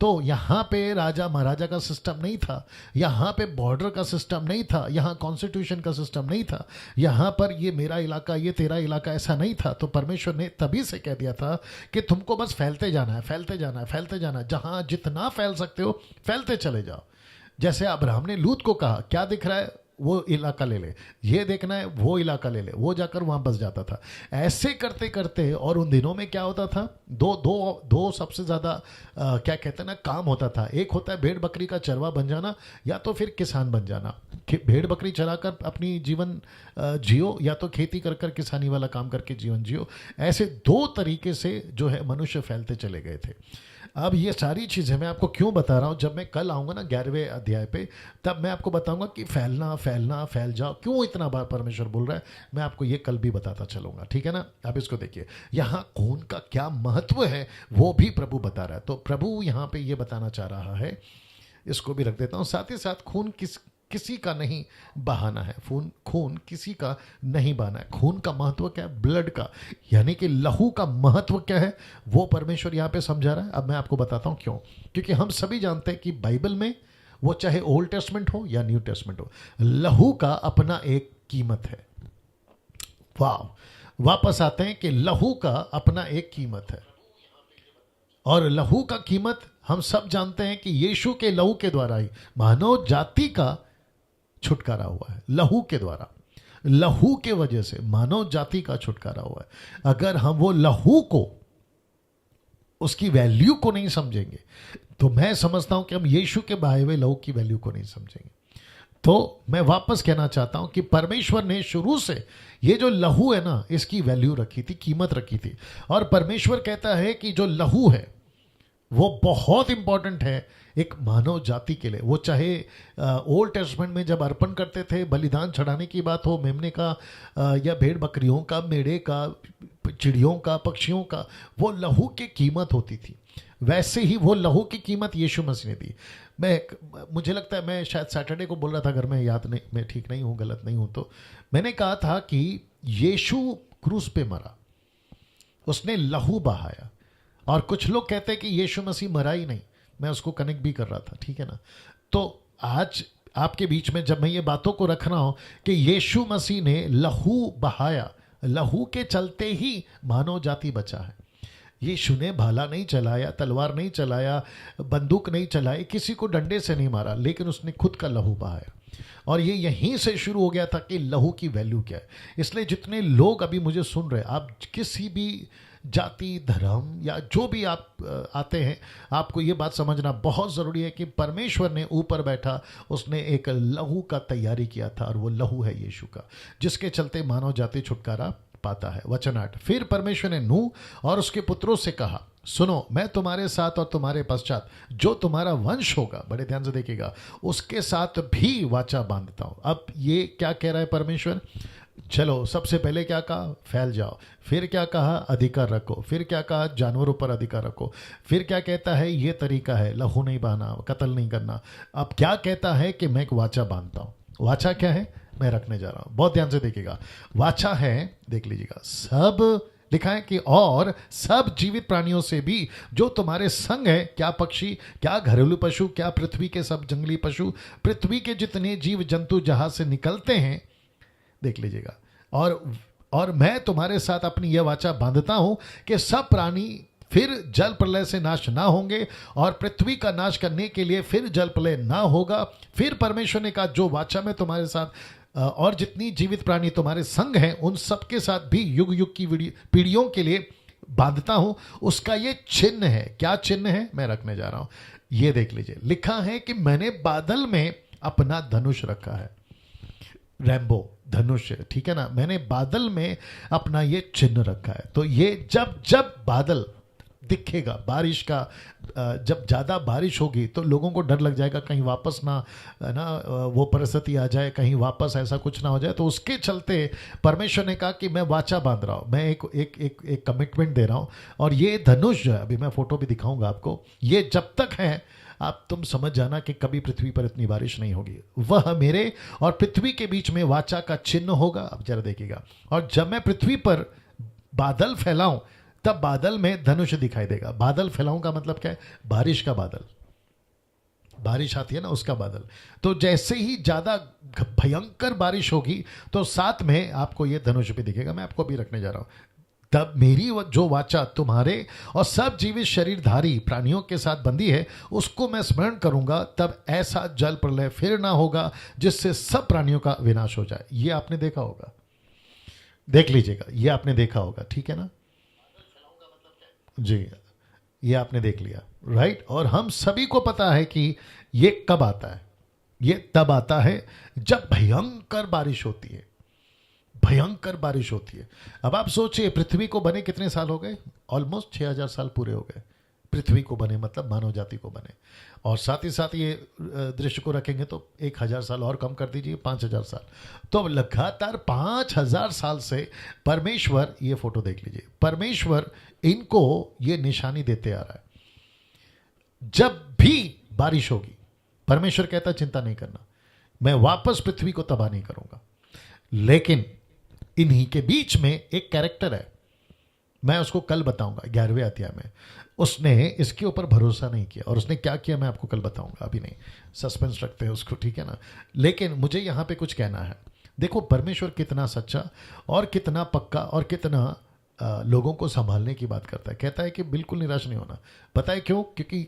तो यहां पे राजा महाराजा का सिस्टम नहीं था, यहां पे बॉर्डर का सिस्टम नहीं था, यहां कॉन्स्टिट्यूशन का सिस्टम नहीं था, यहां पर ये मेरा इलाका ये तेरा इलाका, ऐसा नहीं था। तो परमेश्वर ने तभी से कह दिया था कि तुमको बस फैलते जाना है, फैलते जाना है, फैलते जाना है। जहां जितना फैल सकते हो फैलते चले जाओ। जैसे अब्राहम ने लूत को कहा, क्या दिख रहा है वो इलाका ले ले, ये देखना है वो इलाका ले ले, वो जाकर वहां बस जाता था। ऐसे करते करते, और उन दिनों में क्या होता था, दो सबसे ज्यादा क्या कहते हैं ना काम होता था। एक होता है भेड़ बकरी का चरवा बन जाना, या तो फिर किसान बन जाना। भेड़ बकरी चराकर अपनी जीवन जियो, या तो खेती कर कर किसानी वाला काम करके जीवन जियो। ऐसे दो तरीके से जो है मनुष्य फैलते चले गए थे। अब ये सारी चीज़ें मैं आपको क्यों बता रहा हूँ, जब मैं कल आऊँगा ना 11वें अध्याय पे, तब मैं आपको बताऊँगा कि फैलना फैलना फैल जाओ, क्यों इतना बार परमेश्वर बोल रहा है। मैं आपको ये कल भी बताता चलूँगा, ठीक है ना। अब इसको देखिए, यहाँ खून का क्या महत्व है वो भी प्रभु बता रहा है। तो प्रभु यहाँ पे ये बताना चाह रहा है, इसको भी रख देता हूँ। साथ ही साथ खून किसी का नहीं बहाना है, खून किसी का नहीं बहाना है। खून का महत्व क्या है? ब्लड का, यानी कि लहू का महत्व क्या है वो परमेश्वर यहाँ पे समझा रहा है। अब मैं आपको बताता हूँ क्यों। क्योंकि हम सभी जानते हैं कि बाइबल में, वो चाहे ओल्ड टेस्टमेंट हो या न्यू टेस्टमेंट हो, लहू का अपना एक कीमत है। वापस आते हैं कि लहू का अपना एक कीमत है, और लहू का कीमत हम सब जानते हैं कि यीशु के लहू के द्वारा ही मानव जाति का छुटकारा हुआ है। लहू के द्वारा, लहू के वजह से मानव जाति का छुटकारा हुआ है। अगर हम वो लहू को, उसकी वैल्यू को नहीं समझेंगे, तो मैं समझता हूं कि हम यीशु के बहाए हुए लहू की वैल्यू को नहीं समझेंगे। तो मैं वापस कहना चाहता हूं कि परमेश्वर ने शुरू से ये जो लहू है ना, इसकी वैल्यू रखी थी, कीमत रखी थी। और परमेश्वर कहता है कि जो लहू है वो बहुत इंपॉर्टेंट है एक मानव जाति के लिए। वो चाहे ओल्ड टेस्टमेंट में जब अर्पण करते थे, बलिदान चढ़ाने की बात हो, मेमने का या भेड़ बकरियों का, मेढ़े का, चिड़ियों का, पक्षियों का, वो लहू की कीमत होती थी। वैसे ही वो लहू की कीमत यीशु मसीह ने दी। मुझे लगता है, मैं शायद सैटरडे को बोल रहा था, अगर मैं याद नहीं, मैं ठीक नहीं हूँ, गलत नहीं हूँ, तो मैंने कहा था कि यीशु क्रूस पे मरा, उसने लहू बहाया। और कुछ लोग कहते हैं कि यीशु मसीह मरा ही नहीं, मैं उसको कनेक्ट भी कर रहा था, ठीक है ना। तो आज आपके बीच में जब मैं ये बातों को रख रहा हूं कि यीशु मसीह ने लहू बहाया, लहू के चलते ही मानव जाति बचा है। यीशु ने भाला नहीं चलाया, तलवार नहीं चलाया, बंदूक नहीं चलाई, किसी को डंडे से नहीं मारा, लेकिन उसने खुद का लहू बहाया। और ये यहीं से शुरू हो गया था कि लहू की वैल्यू क्या है। इसलिए जितने लोग अभी मुझे सुन रहे हैं, आप किसी भी जाति, धर्म या जो भी आप आते हैं, आपको ये बात समझना बहुत ज़रूरी है कि परमेश्वर ने ऊपर बैठा, उसने एक लहू का तैयारी किया था, और वो लहू है यीशु का, जिसके चलते मानव जाति छुटकारा पाता है। वचन 8, फिर परमेश्वर ने नूह और उसके पुत्रों से कहा, सुनो, मैं तुम्हारे साथ और तुम्हारे पश्चात जो तुम्हारा वंश होगा, बड़े ध्यान से देखिएगा, उसके साथ भी वाचा बांधता हूं। अब ये क्या कह रहा है परमेश्वर? चलो, सबसे पहले क्या कहा? फैल जाओ। फिर क्या कहा? अधिकार रखो। फिर क्या कहा? जानवरों पर अधिकार रखो। फिर क्या कहता है? ये तरीका है, लहू नहीं बहाना, कत्ल नहीं करना। अब क्या कहता है कि मैं एक वाचा बांधता हूं। वाचा क्या है? मैं रखने जा रहा हूं। बहुत ध्यान से देखिएगा। वाचा है, देख लीजिएगा, सब लिखा है कि और सब जीवित प्राणियों से भी जो तुम्हारे संग है, क्या पक्षी, क्या घरेलू पशु, क्या पृथ्वी के सब जंगली पशु, पृथ्वी के जितने जीव जंतु जहां से निकलते हैं, देख लीजिएगा। और मैं तुम्हारे साथ अपनी यह वाचा बांधता हूं कि सब प्राणी फिर जल प्रलय से नाश ना होंगे और पृथ्वी का नाश करने के लिए फिर जल प्रलय ना होगा। फिर परमेश्वर ने कहा, जो वाचा मैं तुम्हारे साथ और जितनी जीवित प्राणी तुम्हारे संग हैं उन सबके साथ भी युग युग की पीढ़ियों के लिए बांधता हूं। उसका ये चिन्ह है। क्या चिन्ह है? मैं रखने जा रहा हूं। ये देख लीजिए, लिखा है कि मैंने बादल में अपना धनुष रखा है। रैम्बो धनुष, ठीक है ना। मैंने बादल में अपना ये चिन्ह रखा है। तो ये जब जब बादल दिखेगा, बारिश का, जब ज़्यादा बारिश होगी तो लोगों को डर लग जाएगा कहीं वापस ना वो परिस्थिति आ जाए, कहीं वापस ऐसा कुछ ना हो जाए। तो उसके चलते परमेश्वर ने कहा कि मैं वाचा बांध रहा हूँ, मैं एक कमिटमेंट दे रहा हूँ। और ये धनुष जो है, अभी मैं फोटो भी दिखाऊंगा आपको, ये जब तक है आप तुम समझ जाना कि कभी पृथ्वी पर इतनी बारिश नहीं होगी। वह मेरे और पृथ्वी के बीच में वाचा का चिन्ह होगा। अब जरा देखिएगा। और जब मैं पृथ्वी पर बादल फैलाऊं तब बादल में धनुष दिखाई देगा। बादल फैलाऊं का मतलब क्या है? बारिश का बादल, बारिश आती है ना, उसका बादल। तो जैसे ही ज्यादा भयंकर बारिश होगी तो साथ में आपको यह धनुष भी दिखेगा। मैं आपको भी रखने जा रहा हूं। तब मेरी जो वाचा तुम्हारे और सब जीवित शरीरधारी प्राणियों के साथ बंधी है, उसको मैं स्मरण करूंगा। तब ऐसा जल प्रलय फिर ना होगा जिससे सब प्राणियों का विनाश हो जाए। ये आपने देखा होगा, देख लीजिएगा, ये आपने देखा होगा, ठीक है ना जी। ये आपने देख लिया, राइट। और हम सभी को पता है कि ये कब आता है। ये तब आता है जब भयंकर बारिश होती है, भयंकर बारिश होती है। अब आप सोचिए, पृथ्वी को बने कितने साल हो गए? ऑलमोस्ट 6000 साल पूरे हो गए पृथ्वी को बने, मतलब मानव जाति को बने। और साथ ही साथ ये दृश्य को रखेंगे तो 1000 साल और कम कर दीजिए, 5000 साल। तो लगातार 5000 साल से परमेश्वर, ये फोटो देख लीजिए, परमेश्वर इनको ये निशानी देते आ रहा है। जब भी बारिश होगी परमेश्वर कहता चिंता नहीं करना, मैं वापस पृथ्वी को तबाह नहीं करूंगा। लेकिन इन्हीं के बीच में एक कैरेक्टर है, मैं उसको कल बताऊंगा 11वें अध्याय में। उसने इसके ऊपर भरोसा नहीं किया और उसने क्या किया मैं आपको कल बताऊंगा, अभी नहीं, सस्पेंस रखते हैं उसको, ठीक है ना। लेकिन मुझे यहां पे कुछ कहना है। देखो परमेश्वर कितना सच्चा और कितना पक्का और कितना लोगों को संभालने की बात करता है। कहता है कि बिल्कुल निराश नहीं होना। पता है क्यों? क्योंकि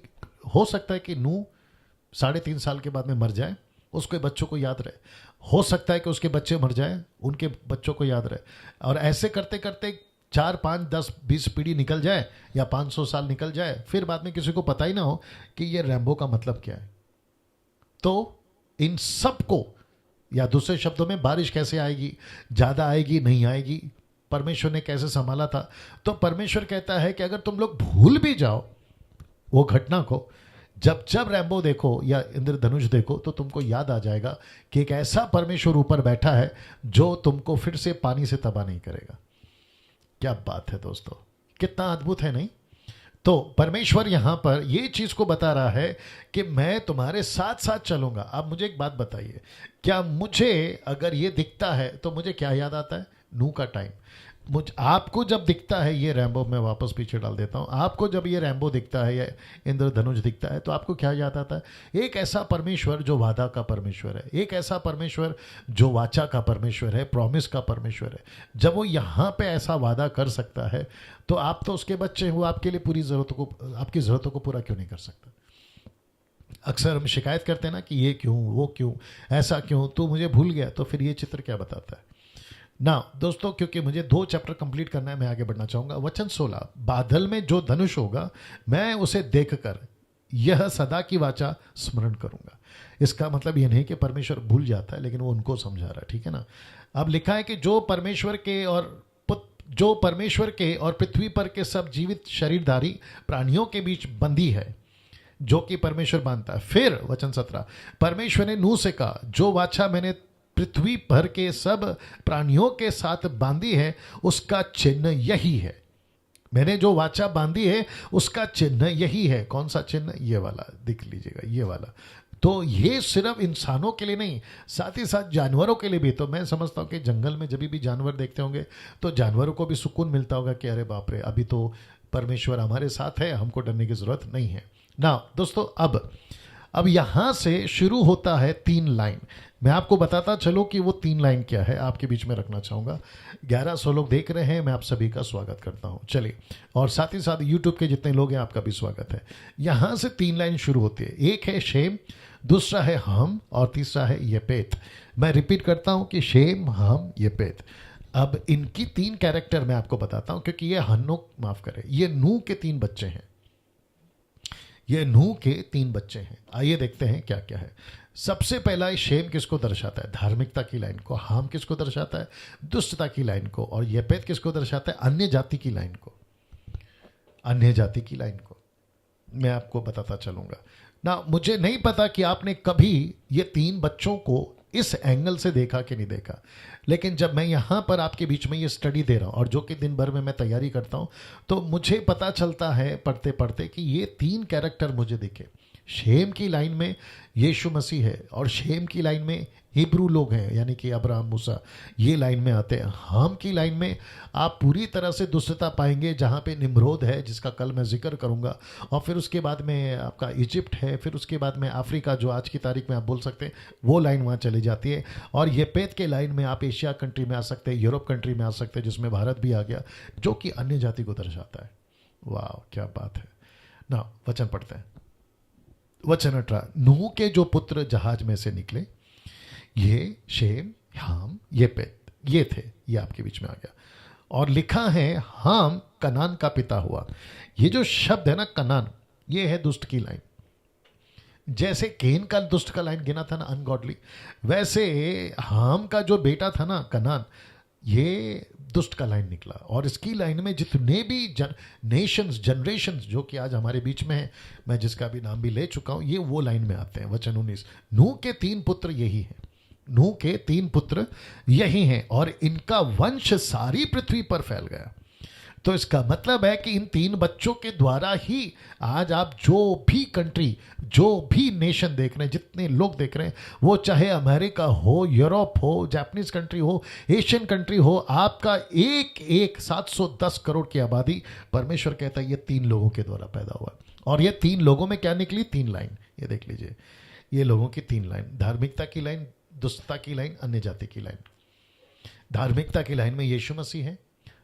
हो सकता है कि नूह 3.5 साल के बाद में मर जाए, उसके बच्चों को याद रहे। हो सकता है कि उसके बच्चे मर जाए, उनके बच्चों को याद रहे। और ऐसे करते करते 4, 5, 10, 20 पीढ़ी निकल जाए या 500 साल निकल जाए, फिर बाद में किसी को पता ही ना हो कि ये रैम्बो का मतलब क्या है। तो इन सब को, या दूसरे शब्दों में बारिश कैसे आएगी, ज़्यादा आएगी नहीं आएगी, परमेश्वर ने कैसे संभाला था। तो परमेश्वर कहता है कि अगर तुम लोग भूल भी जाओ वो घटना को, जब जब रैम्बो देखो या इंद्रधनुष देखो तो तुमको याद आ जाएगा कि एक ऐसा परमेश्वर ऊपर बैठा है जो तुमको फिर से पानी से तबाह नहीं करेगा। क्या बात है दोस्तों, कितना अद्भुत है नहीं? तो परमेश्वर यहां पर ये चीज को बता रहा है कि मैं तुम्हारे साथ साथ चलूंगा। अब मुझे एक बात बताइए, क्या मुझे अगर ये दिखता है तो मुझे क्या याद आता है? नूह का टाइम। आपको जब दिखता है ये रैम्बो, मैं वापस पीछे डाल देता हूं, आपको जब ये रैम्बो दिखता है या इंद्रधनुष दिखता है तो आपको क्या याद आता है? एक ऐसा परमेश्वर जो वादा का परमेश्वर है, एक ऐसा परमेश्वर जो वाचा का परमेश्वर है, प्रॉमिस का परमेश्वर है। जब वो यहाँ पे ऐसा वादा कर सकता है तो आप तो उसके बच्चे हैं, वो आपके लिए पूरी जरूरतों को, आपकी जरूरतों को पूरा क्यों नहीं कर सकता? अक्सर हम शिकायत करते हैं ना कि ये क्यों, वो क्यों, ऐसा क्यों, तू मुझे भूल गया। तो फिर ये चित्र क्या बताता है ना दोस्तों? क्योंकि मुझे 2 चैप्टर कंप्लीट करना है, मैं आगे बढ़ना चाहूंगा। वचन 16, बादल में जो धनुष होगा मैं उसे देखकर यह सदा की वाचा स्मरण करूंगा। इसका मतलब यह नहीं कि परमेश्वर भूल जाता है, लेकिन वो उनको समझा रहा है, ठीक है ना। अब लिखा है कि जो परमेश्वर के और पृथ्वी पर के सब जीवित शरीरधारी प्राणियों के बीच बंदी है, जो कि परमेश्वर बांधता है। फिर वचन 17, परमेश्वर ने नूह से कहा, जो वाचा मैंने पृथ्वी पर के सब प्राणियों के साथ बांधी है, उसका चिन्ह यही है। मैंने जो वाचा बांधी है उसका चिन्ह यही है। कौन सा चिन्ह? ये वाला, दिख लीजिएगा, ये वाला। तो ये सिर्फ इंसानों के लिए नहीं, साथ ही साथ जानवरों के लिए भी। तो मैं समझता हूँ कि जंगल में जब भी जानवर देखते होंगे तो जानवरों को भी सुकून मिलता होगा कि अरे बाप रे, अभी तो परमेश्वर हमारे साथ है, हमको डरने की जरूरत नहीं है ना। दोस्तों, अब यहां से शुरू होता है 3 लाइन। मैं आपको बताता चलो कि वो 3 लाइन क्या है, आपके बीच में रखना चाहूंगा। 1100 लोग देख रहे हैं, मैं आप सभी का स्वागत करता हूं। चलिए, और साथ ही साथ यूट्यूब के जितने लोग हैं आपका भी स्वागत है। यहां से 3 लाइन शुरू होती है। एक है शेम, दूसरा है हम, और तीसरा है येपेत। मैं रिपीट करता हूं कि शेम, हम, येपेत। अब इनकी 3 कैरेक्टर मैं आपको बताता हूं, क्योंकि ये हन्नो, माफ करें, ये नूह के 3 बच्चे हैं। ये नूह के 3 बच्चे हैं। आइए देखते हैं क्या क्या है। सबसे पहला शेम किसको दर्शाता है? धार्मिकता की लाइन को। हाम किसको दर्शाता है? दुष्टता की लाइन को। और येपेत किसको दर्शाता है? अन्य जाति की लाइन को। अन्य जाति की लाइन को मैं आपको बताता चलूंगा ना। मुझे नहीं पता कि आपने कभी ये 3 बच्चों को इस एंगल से देखा कि नहीं देखा, लेकिन जब मैं यहाँ पर आपके बीच में ये स्टडी दे रहा हूँ, और जो कि दिन भर में मैं तैयारी करता हूँ, तो मुझे पता चलता है पढ़ते पढ़ते कि ये 3 कैरेक्टर मुझे दिखे। शेम की लाइन में यीशु मसीह है, और शेम की लाइन में हिब्रू लोग हैं, यानी कि अब्राहम, मूसा, ये लाइन में आते हैं। हाम की लाइन में आप पूरी तरह से दुष्टता पाएंगे, जहाँ पे निम्रोद है, जिसका कल मैं जिक्र करूँगा, और फिर उसके बाद में आपका इजिप्ट है, फिर उसके बाद में अफ्रीका, जो आज की तारीख में आप बोल सकते हैं, वो लाइन वहाँ चली जाती है। और येपेत के लाइन में आप एशिया कंट्री में आ सकते हैं, यूरोप कंट्री में आ सकते हैं, जिसमें भारत भी आ गया, जो कि अन्य जाति को दर्शाता है। वाह, क्या बात है ना। वचन पढ़ते हैं। वचन 18। नूह के जो पुत्र जहाज में से निकले, ये शेम, हाम, येपेत, ये थे। ये आपके बीच में आ गया। और लिखा है हाम कनान का पिता हुआ। ये जो शब्द है ना, कनान, ये है दुष्ट की लाइन। जैसे केन का दुष्ट का लाइन गिना था ना, अनगॉडली, वैसे हाम का जो बेटा था ना, कनान, ये दुष्ट का लाइन निकला। और इसकी लाइन में जितने भी नेशंस, जनरेशंस जो कि आज हमारे बीच में है, मैं जिसका भी नाम भी ले चुका हूं, ये वो लाइन में आते हैं। वचन 19। नूह के 3 पुत्र यही हैं। नूह के 3 पुत्र यही हैं, और इनका वंश सारी पृथ्वी पर फैल गया। तो इसका मतलब है कि इन 3 बच्चों के द्वारा ही आज आप जो भी कंट्री, जो भी नेशन देख रहे हैं, जितने लोग देख रहे हैं, वो चाहे अमेरिका हो, यूरोप हो, जापानीज कंट्री हो, एशियन कंट्री हो, आपका एक 710 करोड़ की आबादी, परमेश्वर कहता है ये 3 लोगों के द्वारा पैदा हुआ। और ये 3 लोगों में क्या निकली? 3 लाइन। ये देख लीजिए, ये लोगों की 3 लाइन। धार्मिकता की लाइन, दुष्टता की लाइन, अन्य जाति की लाइन। धार्मिकता की लाइन में यीशु मसीह है।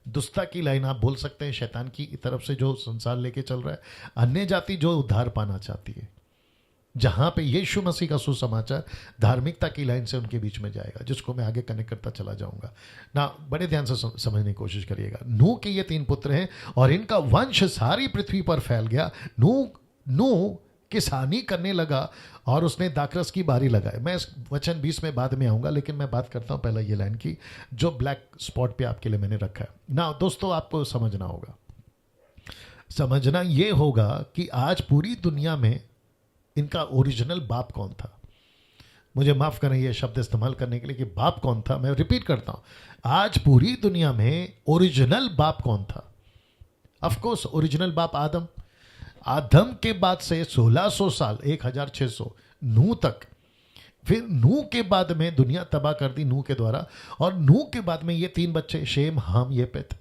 दुष्टता की लाइन आप बोल सकते हैं शैतान की तरफ से जो संसार लेके चल रहा है। अन्य जाति जो उद्धार पाना चाहती है, जहां पे यीशु मसीह का सुसमाचार धार्मिकता की लाइन से उनके बीच में जाएगा, जिसको मैं आगे कनेक्ट करता चला जाऊंगा ना। बड़े ध्यान से समझने की कोशिश करिएगा। नूह के ये 3 पुत्र हैं, और इनका वंश सारी पृथ्वी पर फैल गया। नूह किसानी करने लगा, और उसने दाखरस की बारी लगाई। मैं इस वचन 20 में बाद में आऊंगा, लेकिन मैं बात करता हूं पहले ये लाइन की, जो ब्लैक स्पॉट पे आपके लिए मैंने रखा है ना। दोस्तों, आपको समझना होगा, समझना ये होगा कि आज पूरी दुनिया में इनका ओरिजिनल बाप कौन था। मुझे माफ करें ये शब्द इस्तेमाल करने के लिए कि बाप कौन था। मैं रिपीट करता हूं, आज पूरी दुनिया में ओरिजिनल बाप कौन था? ऑफ कोर्स ओरिजिनल बाप आदम। आदम के बाद से 1600 साल, 1600 नूह तक, फिर नूह के बाद में दुनिया तबाह कर दी नूह के द्वारा, और नूह के बाद में ये 3 बच्चे, शेम, हाम, येपेत।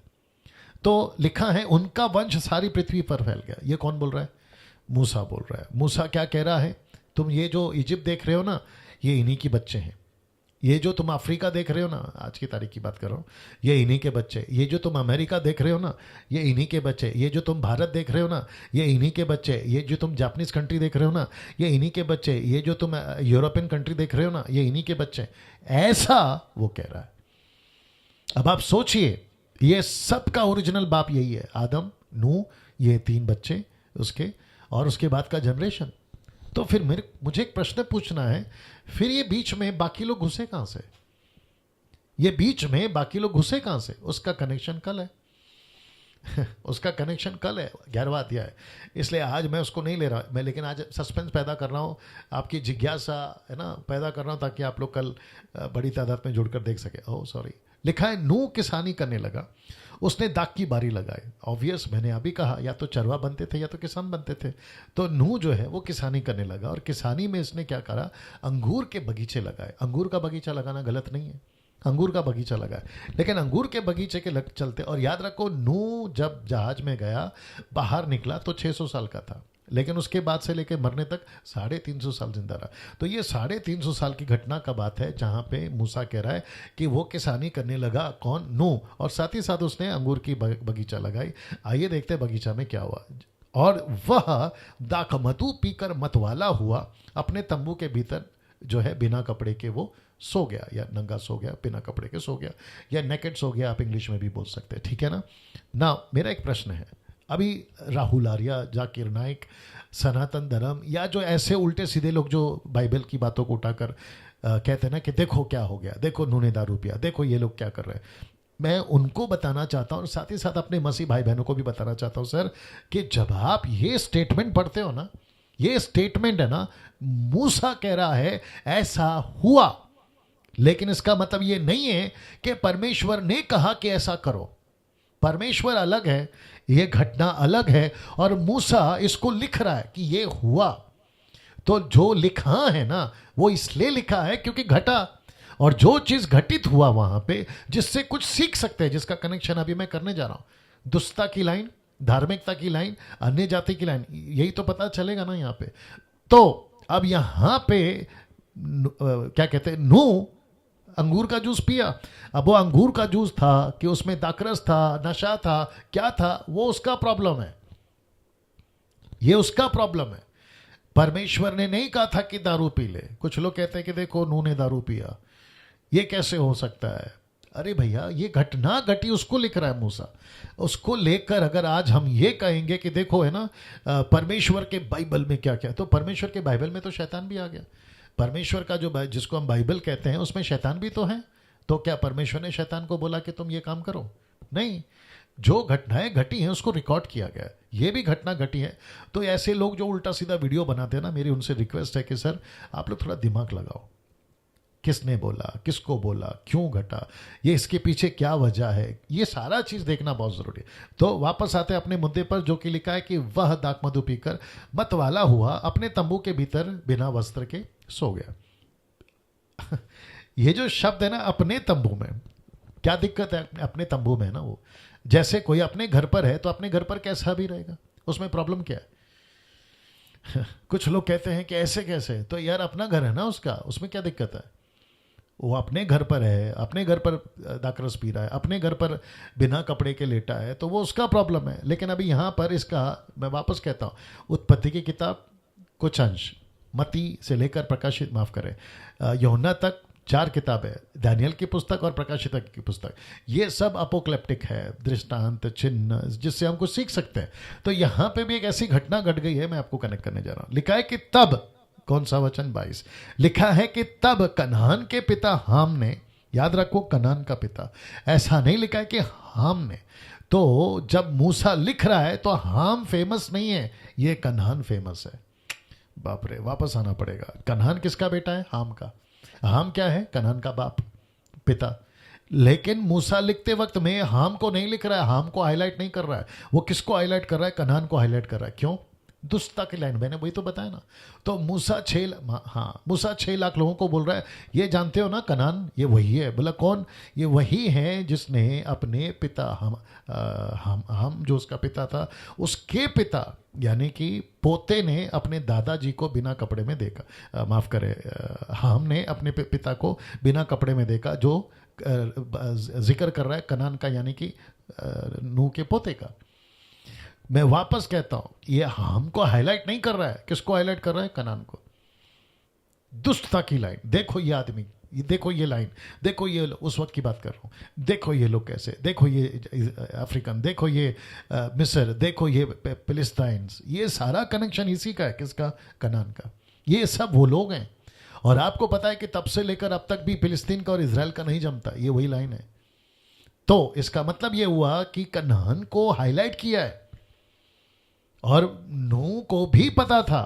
तो लिखा है उनका वंश सारी पृथ्वी पर फैल गया। ये कौन बोल रहा है? मूसा बोल रहा है। मूसा क्या कह रहा है? तुम ये जो इजिप्ट देख रहे हो ना, ये इन्हीं के बच्चे हैं। ये जो तुम अफ्रीका देख रहे हो ना, आज की तारीख की बात कर रहा हूँ, ये इन्हीं के बच्चे। ये जो तुम अमेरिका देख रहे हो ना, ये इन्हीं के बच्चे। ये जो तुम भारत देख रहे हो ना, ये इन्हीं के बच्चे। ये जो तुम जापानीज कंट्री देख रहे हो ना, ये इन्हीं के बच्चे। ये जो तुम यूरोपियन कंट्री देख रहे हो ना, ये इन्हीं के बच्चे। ऐसा वो कह रहा है। अब आप सोचिए, ये सबका ओरिजिनल बाप यही है, आदम, नूह, ये 3 बच्चे उसके, और उसके बाद का जनरेशन। तो फिर मुझे एक प्रश्न पूछना है, फिर ये बीच में बाकी लोग घुसे कहां से? ये बीच में बाकी लोग घुसे कहां से? उसका कनेक्शन कल है। उसका कनेक्शन कल है, 11वां अध्याय है, इसलिए आज मैं उसको नहीं ले रहा मैं, लेकिन आज सस्पेंस पैदा कर रहा हूँ, आपकी जिज्ञासा है ना पैदा कर रहा हूँ, ताकि आप लोग कल बड़ी तादाद में जुड़कर देख सके। ओह सॉरी, लिखा है नूह किसानी करने लगा, उसने दाख की बारी लगाई। ऑब्वियस, मैंने अभी कहा, या तो चरवा बनते थे या तो किसान बनते थे। तो नूह जो है वो किसानी करने लगा, और किसानी में इसने क्या करा, अंगूर के बगीचे लगाए। अंगूर का बगीचा लगाना गलत नहीं है, अंगूर का बगीचा लगाए, लेकिन अंगूर के बगीचे के चलते, और याद रखो नूह जब जहाज में गया बाहर निकला तो 600 साल का था, लेकिन उसके बाद से लेकर मरने तक 350 साल जिंदा रहा। तो ये 350 साल की घटना का बात है, जहाँ पे मूसा कह रहा है कि वो किसानी करने लगा, कौन, नूह, और साथ ही साथ उसने अंगूर की बगीचा लगाई। आइए देखते हैं बगीचा में क्या हुआ। और वह दाखमधु पीकर मतवाला हुआ, अपने तंबू के भीतर जो है बिना कपड़े के वो सो गया, या नंगा सो गया, बिना कपड़े के सो गया, या नेकेड सो गया, आप इंग्लिश में भी बोल सकते हैं, ठीक है ना। मेरा एक प्रश्न है, अभी राहुल आर्या, जाकिर नाइक, सनातन धर्म, या जो ऐसे उल्टे सीधे लोग जो बाइबल की बातों को उठाकर कहते हैं ना कि देखो क्या हो गया, देखो नूने दारू पिया, देखो ये लोग क्या कर रहे हैं, मैं उनको बताना चाहता हूँ, और साथ ही साथ अपने मसीह भाई बहनों को भी बताना चाहता हूँ सर, कि जब आप ये स्टेटमेंट पढ़ते हो ना, ये स्टेटमेंट है ना, मूसा कह रहा है ऐसा हुआ, लेकिन इसका मतलब ये नहीं है कि परमेश्वर ने कहा कि ऐसा करो। परमेश्वर अलग है, ये घटना अलग है, और मूसा इसको लिख रहा है कि ये हुआ। तो जो लिखा है ना, वो इसलिए लिखा है क्योंकि घटा, और जो चीज घटित हुआ वहां पे, जिससे कुछ सीख सकते हैं, जिसका कनेक्शन अभी मैं करने जा रहा हूं, दुष्टता की लाइन, धार्मिकता की लाइन, अन्य जाति की लाइन, यही तो पता चलेगा ना यहाँ पे। तो अब यहां पे क्या कहते हैं, नूह अंगूर का जूस पिया। अब वो अंगूर का जूस था कि उसमें दाकरस था, नशा था, क्या था, वो उसका प्रॉब्लम है, ये उसका प्रॉब्लम है। परमेश्वर ने नहीं कहा था कि दारू पी ले। कुछ लोग कहते हैं कि देखो नूह ने दारू पिया, ये कैसे हो सकता है। अरे भैया, ये घटना घटी, उसको लिख रहा है मूसा, उसको लेकर अगर आज हम ये कहेंगे कि देखो है ना परमेश्वर के बाइबल में क्या क्या, तो परमेश्वर के बाइबल में तो शैतान भी आ गया। परमेश्वर का जो जिसको हम बाइबल कहते हैं उसमें शैतान भी तो है। तो क्या परमेश्वर ने शैतान को बोला कि तुम ये काम करो? नहीं, जो घटनाएं घटी हैं उसको रिकॉर्ड किया गया है, ये भी घटना घटी है। तो ऐसे लोग जो उल्टा सीधा वीडियो बनाते हैं ना, मेरी उनसे रिक्वेस्ट है कि सर आप लोग थोड़ा दिमाग लगाओ, किसने बोला, किसको बोला, क्यों घटा, ये इसके पीछे क्या वजह है, ये सारा चीज देखना बहुत जरूरी है। तो वापस आते हैं अपने मुद्दे पर, जो कि लिखा है कि वह दाखमधु पीकर मतवाला हुआ, अपने तंबू के भीतर बिना वस्त्र के सो गया। ये जो शब्द है ना, अपने तंबू में, क्या दिक्कत है अपने तंबू में ना, वो जैसे कोई अपने घर पर है तो अपने घर पर कैसा भी रहेगा, उसमें प्रॉब्लम क्या है? कुछ लोग कहते हैं कि ऐसे कैसे, तो यार अपना घर है ना उसका, उसमें क्या दिक्कत है? वो अपने घर पर है, अपने घर पर दाकरस पी रहा है, अपने घर पर बिना कपड़े के लेटा है, तो वो उसका प्रॉब्लम है। लेकिन अभी यहाँ पर इसका मैं वापस कहता हूँ, उत्पत्ति की किताब कुछ अंश, मती से लेकर प्रकाशित, माफ करें, यूहन्ना तक 4 किताबें, दानियल की पुस्तक और प्रकाशित की पुस्तक, ये सब अपोक्लिप्टिक है, दृष्टांत, चिन्ह, जिससे हम कुछ सीख सकते हैं। तो यहाँ पे भी एक ऐसी घटना घट गई है, मैं आपको कनेक्ट करने जा रहा हूँ। लिखा है कि तब, कौन सा वचन, 22, लिखा है कि तब कनान के पिता हाम ने, याद रखो कनान का पिता, ऐसा नहीं लिखा है कि हाम ने। तो जब मूसा लिख रहा है तो हाम फेमस नहीं है, ये कनान फेमस है। बाप रे, वापस आना पड़ेगा। कनान किसका बेटा है? हाम का। हाम क्या है? कनान का बाप, पिता। लेकिन मूसा लिखते वक्त में हाम को नहीं लिख रहा है, हाम को हाईलाइट नहीं कर रहा है, वो किसको हाईलाइट कर रहा है? कनान को हाईलाइट कर रहा है। क्यों? दुष्टता की लाइन, मैंने वही तो बताया ना। तो मूसा 6 लाख लोगों को बोल रहा है, ये जानते हो ना कनान, ये वही है। बोला कौन? ये वही है जिसने अपने पिता हम जो उसका पिता था, उसके पिता यानी कि पोते ने अपने दादाजी को बिना कपड़े में देखा, माफ करे, हमने अपने पिता को बिना कपड़े में देखा, जो जिक्र कर रहा है कनान का, यानी कि नूह के पोते का। मैं वापस कहता हूं, ये हमको हाईलाइट नहीं कर रहा है, किसको हाईलाइट कर रहा है? कनान को। दुष्टता की लाइन, देखो ये आदमी, देखो ये लाइन, देखो ये, उस वक्त की बात कर रहा हूं, देखो ये लोग कैसे, देखो ये अफ्रीकन, देखो ये मिस्र, देखो ये फिलिस्तीन्स, ये सारा कनेक्शन इसी का है। किसका? कनान का। ये सब वो लोग हैं। और आपको पता है कि तब से लेकर अब तक भी फिलिस्तीन का और इजराइल का नहीं जमता, ये वही लाइन है। तो इसका मतलब यह हुआ कि कनान को हाईलाइट किया है और नूह को भी पता था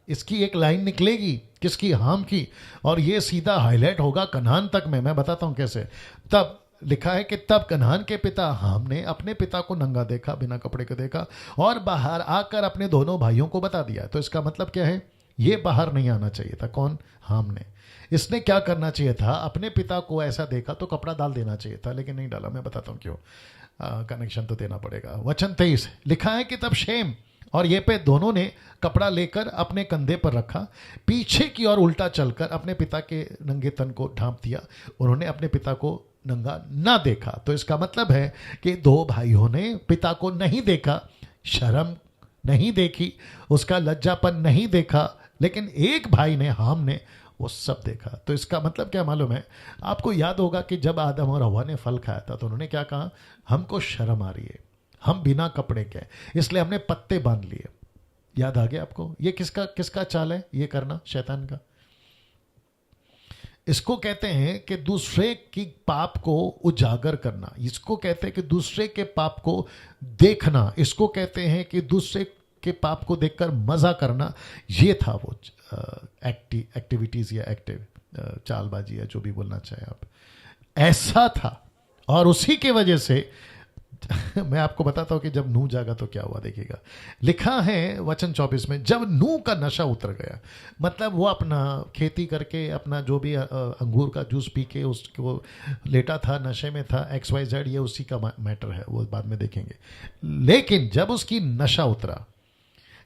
इसकी एक लाइन निकलेगी, किसकी, हाम की, और ये सीधा हाईलाइट होगा कनान तक में। मैं बताता हूं कैसे। तब लिखा है कि तब कनान के पिता हाम ने अपने पिता को नंगा देखा, बिना कपड़े के देखा, और बाहर आकर अपने दोनों भाइयों को बता दिया। तो इसका मतलब क्या है, ये बाहर नहीं आना चाहिए था। कौन, हाम ने। इसने क्या करना चाहिए था, अपने पिता को ऐसा देखा तो कपड़ा डाल देना चाहिए था, लेकिन नहीं डाला। मैं बताता हूं क्यों, कनेक्शन तो देना पड़ेगा। वचन 23 लिखा है कि तब शेम और येपेत दोनों ने कपड़ा लेकर अपने कंधे पर रखा, पीछे की ओर उल्टा चलकर अपने पिता के नंगे तन को ढांप दिया। उन्होंने अपने पिता को नंगा ना देखा। तो इसका मतलब है कि दो भाइयों ने पिता को नहीं देखा, शर्म नहीं देखी, उसका लज्जापन नहीं देखा, लेकिन एक भाई ने, हाम ने, वो सब देखा। तो इसका मतलब क्या मालूम है आपको? याद होगा कि जब आदम और हवा ने फल खाया था तो उन्होंने क्या कहा, हमको शर्म आ रही है, हम बिना कपड़े के, इसलिए हमने पत्ते बांध लिए। याद आ गया आपको? ये किसका चाल है ये करना? शैतान का। इसको कहते हैं कि दूसरे की पाप को उजागर करना, इसको कहते हैं कि दूसरे के पाप को देखना, इसको कहते हैं कि दूसरे के पाप को देखकर मजा करना। ये था वो एक्टिविटीज या एक्टिव चालबाजी या जो भी बोलना चाहे आप, ऐसा था। और उसी के वजह से मैं आपको बताता हूं कि जब नूह जागा तो क्या हुआ, देखिएगा। लिखा है वचन 24 में, जब नूह का नशा उतर गया, मतलब वो अपना खेती करके अपना जो भी अंगूर का जूस पी के उसको लेटा था, नशे में था, XYZ, ये उसी का मैटर है, वो बाद में देखेंगे। लेकिन जब उसकी नशा उतरा,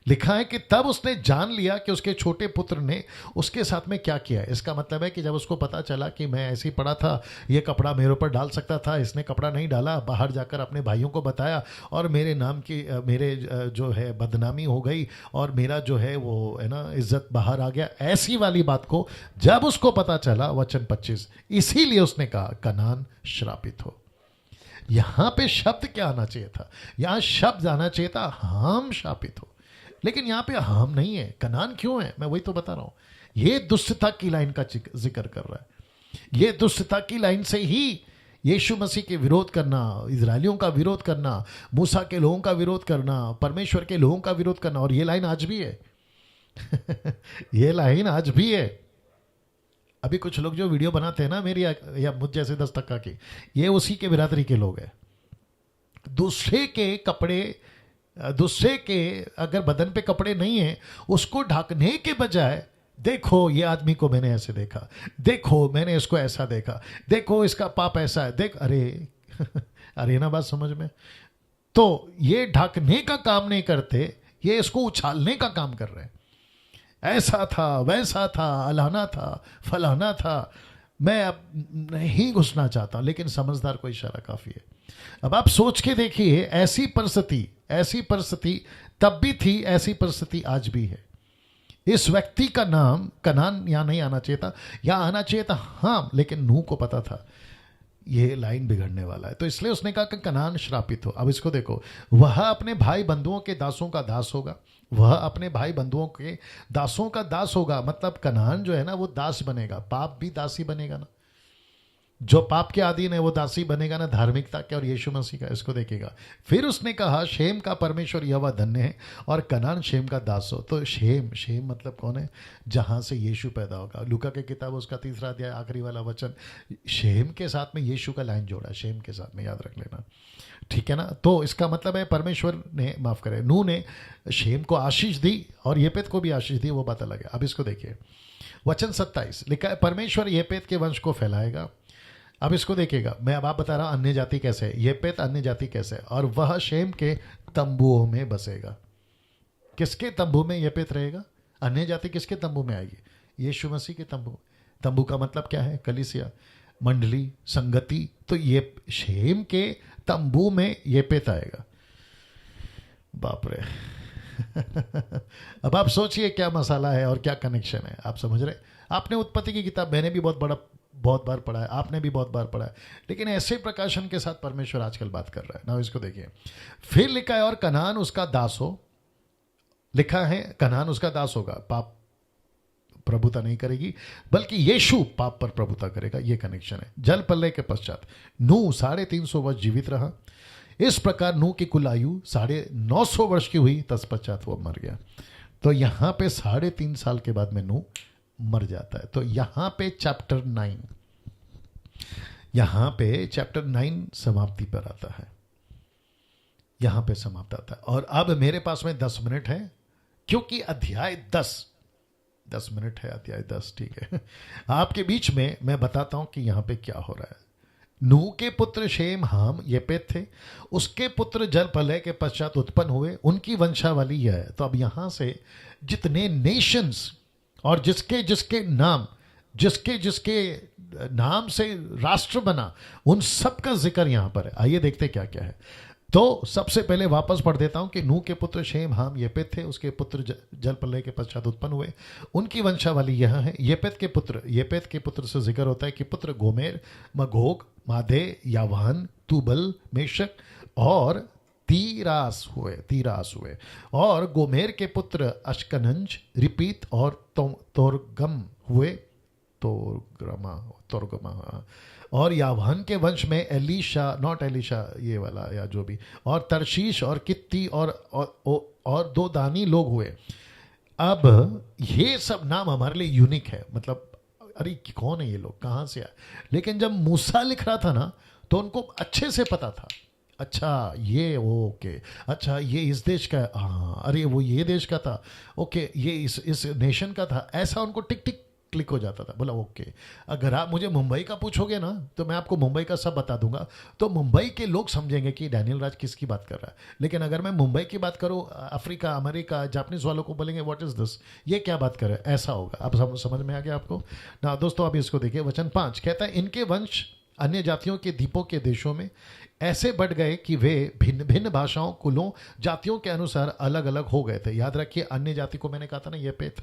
लिखा है कि तब उसने जान लिया कि उसके छोटे पुत्र ने उसके साथ में क्या किया है। इसका मतलब है कि जब उसको पता चला कि मैं ऐसे ही पड़ा था, ये कपड़ा मेरे ऊपर डाल सकता था, इसने कपड़ा नहीं डाला, बाहर जाकर अपने भाइयों को बताया और मेरे नाम की मेरे जो है बदनामी हो गई और मेरा जो है वो है ना इज्जत बाहर आ गया, ऐसी वाली बात को जब उसको पता चला, वचन 25, इसीलिए उसने कहा कनान श्रापित हो। यहां पे शब्द क्या आना चाहिए था? यहां शब्द आना चाहिए था हाम श्रापित हो, लेकिन यहां पे हाम नहीं है। कनान क्यों है? मैं वही तो बता रहा हूं। ये दुष्टता की लाइन का जिक्र कर रहा है। ये दुष्टता की लाइन से ही यीशु मसीह के विरोध करना, इजरायलियों का विरोध करना, मूसा के लोगों का विरोध करना, परमेश्वर के लोगों का विरोध करना, और ये लाइन आज भी है। ये लाइन आज भी है। अभी कुछ लोग जो वीडियो बनाते हैं ना मेरी या मुझ जैसे 10 टक्का की, ये उसी के बिरादरी के लोग हैं। दूसरे के कपड़े, दूसरे के अगर बदन पे कपड़े नहीं है, उसको ढकने के बजाय, देखो ये आदमी को मैंने ऐसे देखा, देखो मैंने इसको ऐसा देखा, देखो इसका पाप ऐसा है, देख, अरे अरे ना बात समझ में? तो ये ढकने का काम नहीं करते, ये इसको उछालने का काम कर रहे हैं। ऐसा था, वैसा था, अलाना था, फलाना था। मैं अब नहीं घुसना चाहता, लेकिन समझदार को इशारा काफी है। अब आप सोच के देखिए, ऐसी परिस्थिति तब भी थी, ऐसी परिस्थिति आज भी है। इस व्यक्ति का नाम कनान यहां नहीं आना चाहिए था, यहां आना चाहिए था हाम, लेकिन नूह को पता था ये लाइन बिगड़ने वाला है, तो इसलिए उसने कहा कि कनान श्रापित हो। अब इसको देखो, वह अपने भाई बंधुओं के दासों का दास होगा, वह अपने भाई बंधुओं के दासों का दास होगा। मतलब कनान जो है ना वो दास बनेगा, पाप भी दासी बनेगा ना, जो पाप के अधीन है वो दासी बनेगा ना धार्मिकता के और यीशु मसीह का। इसको देखेगा। फिर उसने कहा शेम का परमेश्वर यहोवा धन्य है और कनान शेम का दास हो। तो शेम मतलब कौन है? जहां से यीशु पैदा होगा। लूका के किताब उसका 3 अध्याय आखिरी वाला वचन शेम के साथ में यीशु का लाइन जोड़ा, शेम के साथ में, याद रख लेना, ठीक है ना। तो इसका मतलब है परमेश्वर ने, माफ करें, नूह ने शेम को आशीष दी और येपेत को भी आशीष दी, वो बात अलग है। अब इसको देखिए, वचन 27 लिखा है परमेश्वर येपेत के वंश को फैलाएगा। अब इसको देखिएगा, मैं अब आप बता रहा हूं अन्य जाति कैसे है, येपेत अन्य जाति कैसे है, और वह शेम के तंबुओं में बसेगा। किसके तंबू में येपेत रहेगा? अन्य जाति किसके तंबू में आएगी? यीशु मसीह के तंबू। तंबू का मतलब क्या है? कलीसिया, मंडली, संगति। तो ये शेम के तंबू में येपेत आएगा। बाप रे। अब आप सोचिए क्या मसाला है और क्या कनेक्शन है, आप समझ रहे? आपने उत्पत्ति की किताब, मैंने भी बहुत बार पढ़ा है, आपने भी बहुत बार पढ़ा है, लेकिन ऐसे प्रकाशन के साथ परमेश्वर आजकल बात कर रहा है ना। इसको देखिए, फिर लिखा है और कनान उसका दास हो। लिखा है कनान उसका दास होगा, प्रभुता नहीं करेगी, बल्कि यीशु पाप पर प्रभुता करेगा। ये कनेक्शन है। जल प्रलय के पश्चात नूह 350 वर्ष जीवित रहा। इस प्रकार नूह की कुल आयु 950 वर्ष की हुई, तत्पश्चात वो मर गया। तो यहां पे 3.5 साल के बाद में नूह मर जाता है। तो यहां पे चैप्टर 9 समाप्ति पर आता है। यहां पे समाप्त आता है। और अब मेरे पास में 10 मिनट है, क्योंकि अध्याय 10 मिनट है, अध्याय 10, ठीक है। आपके बीच में मैं बताता हूं कि यहां पे क्या हो रहा है। नूह के पुत्र शेम, हाम, येपेत थे। उसके पुत्र जल प्रलय के पश्चात उत्पन्न हुए, उनकी वंशावली यह है। तो अब यहां से जितने नेशंस और जिसके नाम से राष्ट्र बना, उन सब का जिक्र यहां पर है। आइए देखते क्या क्या है। तो सबसे पहले वापस पढ़ देता हूं कि नूह के पुत्र शेम, हाम, येपेत थे। उसके पुत्र जल प्रलय के पश्चात उत्पन्न हुए, उनकी वंशावली यह है। येपेत के पुत्र से जिक्र होता है कि पुत्र गोमेर, मगोग, मादे, यावान, तुबल, मेशक और तीरास हुए। और गोमेर के पुत्र अश्कनंज, रिपीत और तोरगम हुए। तोरगमा। और यावान के वंश में एलीशा ये वाला या जो भी, और तरशीश और कित्ती और दो दानी लोग हुए। अब ये सब नाम हमारे लिए यूनिक है, मतलब अरे कौन है ये लोग, कहाँ से आए। लेकिन जब मूसा लिख रहा था ना, तो उनको अच्छे से पता था। अच्छा ये ओके, अच्छा ये इस देश का, हाँ, अरे वो ये देश का था, ओके ये इस नेशन का था। ऐसा उनको टिक टिक क्लिक हो जाता था। बोला ओके। अगर आप मुझे मुंबई का पूछोगे ना, तो मैं आपको मुंबई का सब बता दूंगा, तो मुंबई के लोग समझेंगे कि डैनियल राज किसकी बात कर रहा है। लेकिन अगर मैं मुंबई की बात करूं, अफ्रीका, अमेरिका, जापानीज वालों को बोलेंगे व्हाट इज दिस, ये क्या बात कर रहे हैं, ऐसा होगा। अब समझ में आ गया आपको ना दोस्तों। अभी इसको देखिए, वचन 5 कहता है, इनके वंश अन्य जातियों के द्वीपों के देशों में ऐसे बढ़ गए कि वे भिन्न भिन्न भाषाओं, कुलों, जातियों के अनुसार अलग अलग हो गए थे। याद रखिए, अन्य जाति को मैंने कहा था ना, ये पेत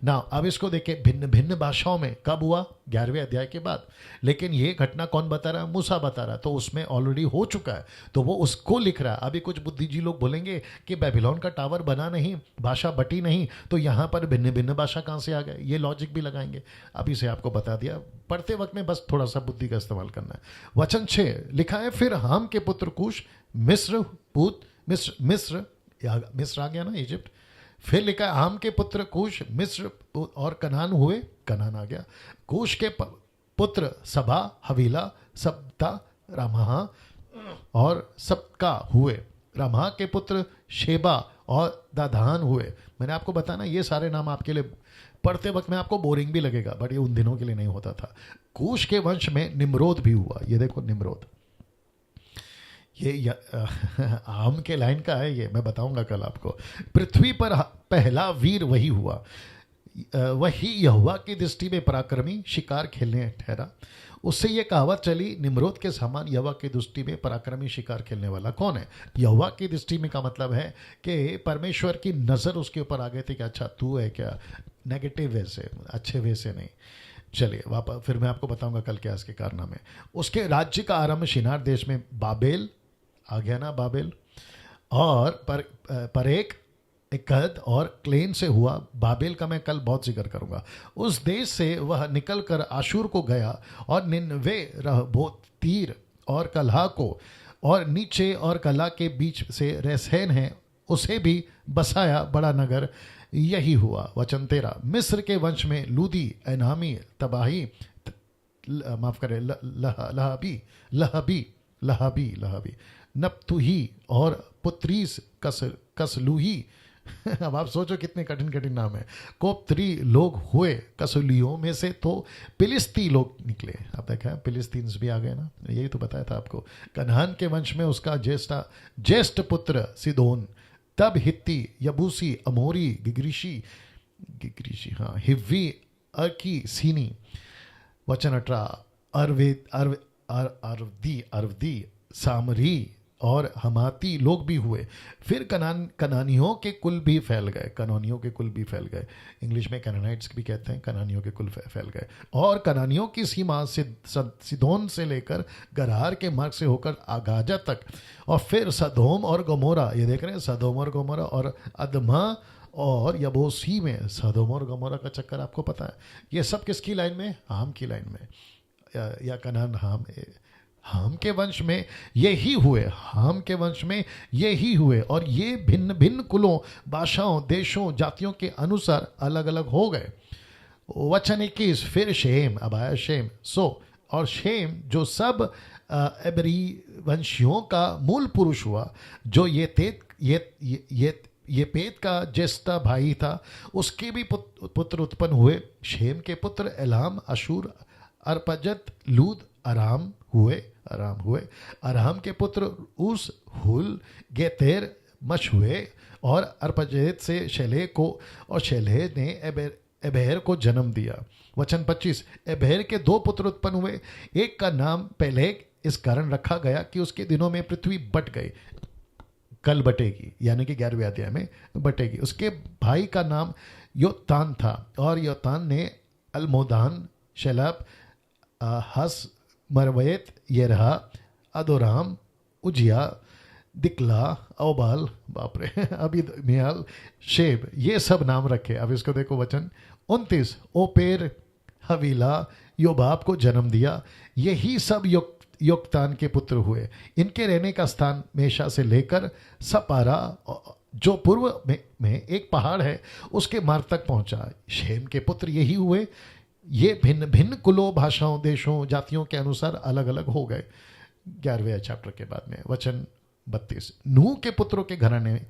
ना। अब इसको देखिए, भिन्न भिन्न भाषाओं में कब हुआ, 11वें अध्याय के बाद। लेकिन ये घटना कौन बता रहा है, मूसा बता रहा है। तो उसमें ऑलरेडी हो चुका है, तो वो उसको लिख रहा है। अभी कुछ बुद्धिजीवी लोग बोलेंगे कि बेबीलोन का टावर बना नहीं, भाषा बटी नहीं, तो यहाँ पर भिन्न भिन्न भाषा कहाँ से आ गए, ये लॉजिक भी लगाएंगे। अभी से आपको बता दिया, पढ़ते वक्त में बस थोड़ा सा बुद्धि का इस्तेमाल करना है। वचन 6 लिखा है, फिर हाम के पुत्र कूश, मिस्र आ गया ना, इजिप्ट। फिर लिखा है, हाम के पुत्र कूश, मिस्र और कनान हुए, कनान आ गया। कूश के पुत्र सबा, हवीला, सबता, रामहा और सबका हुए। रामहा के पुत्र शेबा और दाधान हुए। मैंने आपको बताया ना, ये सारे नाम आपके लिए पढ़ते वक्त में आपको बोरिंग भी लगेगा, बट ये उन दिनों के लिए नहीं होता था। कूश के वंश में निम्रोद भी हुआ। ये देखो निम्रोद, ये आम के लाइन का है, ये मैं बताऊंगा कल आपको। पृथ्वी पर पहला वीर वही हुआ, वही यहोवा की दृष्टि में पराक्रमी, शिकार खेलने ठहरा। उससे ये कहावत चली, निम्रोद के समान यहोवा की दृष्टि में पराक्रमी शिकार खेलने वाला कौन है। यहोवा की दृष्टि में का मतलब है कि परमेश्वर की नज़र उसके ऊपर आ गई थी कि अच्छा तू है क्या, नेगेटिव वे से, अच्छे वे से नहीं। चलिए वापस, फिर मैं आपको बताऊंगा कल क्या इसके कारनामे। उसके राज्य का आरंभ शिनार देश में बाबेल आ गया ना, बाबेल, और परेक, एकद और क्लेन से हुआ। बाबेल का मैं कल बहुत जिक्र करूंगा। उस देश से वह निकलकर आशूर को गया और निन्वे, रहबोत, तीर और कलहा को, और नीचे और कला के बीच से रेसैन है, उसे भी बसाया। बड़ा नगर यही हुआ। वचन 13 मिस्र के वंश में लूदी, एनामी, तबाही, माफ करें, लहाबी, नप्तुही और पुत्रीस, कसलूही। अब आप सोचो कितने कठिन कठिन नाम है। कोप्तरी लोग हुए, कसुलियों में से तो फिलिस्ती लोग निकले। आप देखा फिलिस्तीन्स भी आ गए ना, यही तो बताया था आपको। कनान के वंश में उसका ज्येष्ठ पुत्र सिदोन, तब हित्ती, यबूसी, अमोरी, गिग्रिशी, हाँ, हिव्वी, अर्की, सीनी। वचन 18 अरवदी, सामरी और हमाती लोग भी हुए। फिर कनानियों के कुल भी फैल गए। इंग्लिश में कैनानाइट्स भी कहते हैं, कनानियों के कुल फैल गए। और कनानियों की सीमा सिदोन से लेकर गरार के मार्ग से होकर आगाजा तक, और फिर सदोम और गमोरा, ये देख रहे हैं, सदोम और गमोरा, और अदमा और यबूसी में सदोम और गमोरा का चक्कर आपको पता है। ये सब किसकी लाइन में? हाम की लाइन में, या कनान हाम के वंश में यही हुए, हाम के वंश में यही हुए, और ये भिन्न भिन्न कुलों, भाषाओं, देशों, जातियों के अनुसार अलग अलग हो गए। वचन 21, फिर शेम, अब आया शेम। और शेम जो सब एबरी वंशियों का मूल पुरुष हुआ, जो ये पेत का ज्येष्ठ भाई था, उसके भी पुत्र उत्पन्न हुए। शेम के पुत्र एलाम, अशूर, अर्पजत, लूद, अराम हुए। अराम के पुत्र उस, हुल, गेतेर, मश हुए, और अर्पजत से शेलेह को, और शेलेह ने एबेर को जन्म दिया। वचन 25, एबेर के 2 पुत्र उत्पन्न हुए। एक का नाम पेलेग इस कारण रखा गया कि उसके दिनों में पृथ्वी बट गई, कल बटेगी, यानी कि 11वें अध्याय में बटेगी। उसके भाई का नाम योतान था, और योतान ने अलमोदान, शेलब, हस, मरवैत, येरहा, अदोराम, उजिया, दिकला, औबाल, बाप रे, अभी मियाल, शेब, ये सब नाम रखे। अब इसको देखो वचन 29, ओपेर, हवीला, योबाब को जन्म दिया। यही सब योक्तान के पुत्र हुए। इनके रहने का स्थान मेशा से लेकर सपारा, जो पूर्व में एक पहाड़ है, उसके मार्ग तक पहुंचा। शेम के पुत्र यही हुए। ये भिन्न भिन्न कुलों, भाषाओं, देशों, जातियों के अनुसार अलग अलग हो गए। 11वें चैप्टर के बाद में वचन 32, नूह के पुत्रों के घराने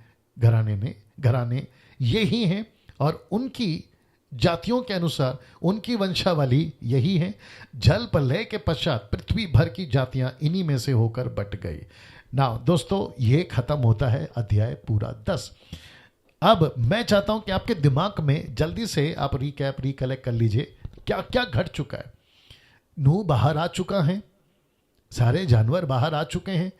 यही हैं, और उनकी जातियों के अनुसार उनकी वंशावली यही है। जल प्रलय के पश्चात पृथ्वी भर की जातियां इन्हीं में से होकर बट गई। ना दोस्तों, ये खत्म होता है अध्याय पूरा 10। अब मैं चाहता हूं कि आपके दिमाग में जल्दी से आप रिकलेक्ट कर लीजिए क्या क्या घट चुका है। नूह बाहर आ चुका है, सारे जानवर बाहर आ चुके हैं,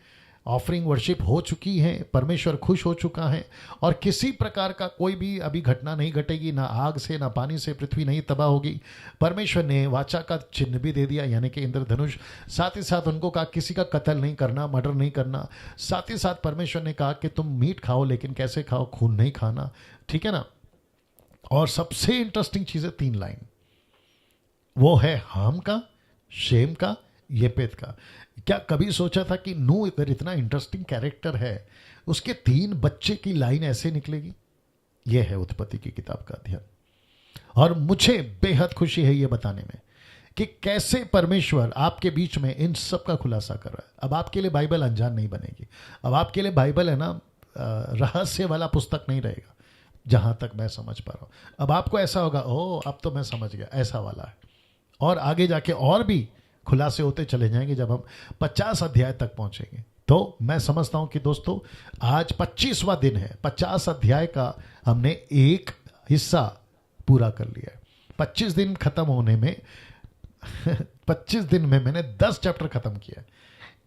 ऑफरिंग वर्शिप हो चुकी है, परमेश्वर खुश हो चुका है, और किसी प्रकार का कोई भी अभी घटना नहीं घटेगी, ना आग से ना पानी से पृथ्वी नहीं तबाह होगी। परमेश्वर ने वाचा का चिन्ह भी दे दिया, यानी कि इंद्रधनुष। साथ ही साथ उनको कहा किसी का कत्ल नहीं करना, मर्डर नहीं करना। साथ ही साथ परमेश्वर ने कहा कि तुम मीट खाओ, लेकिन कैसे खाओ, खून नहीं खाना, ठीक है ना। और सबसे इंटरेस्टिंग चीज़ है 3 लाइन, वो है हाम का, शेम का, येपेत का। क्या कभी सोचा था कि नूह अगर इतना इंटरेस्टिंग कैरेक्टर है, उसके 3 बच्चे की लाइन ऐसे निकलेगी? यह है उत्पत्ति की किताब का अध्ययन, और मुझे बेहद खुशी है ये बताने में कि कैसे परमेश्वर आपके बीच में इन सब का खुलासा कर रहा है। अब आपके लिए बाइबल अनजान नहीं बनेगी। अब आपके लिए बाइबल है ना, रहस्य वाला पुस्तक नहीं रहेगा, जहां तक मैं समझ पा रहा हूं। अब आपको ऐसा होगा, ओ अब तो मैं समझ गया, ऐसा वाला है। और आगे जाके और भी खुलासे होते चले जाएंगे जब हम 50 अध्याय तक पहुंचेंगे। तो मैं समझता हूं कि दोस्तों आज 25वां दिन है, 50 अध्याय का हमने एक हिस्सा पूरा कर लिया है। 25 दिन खत्म होने में 25 दिन में मैंने 10 चैप्टर खत्म किया।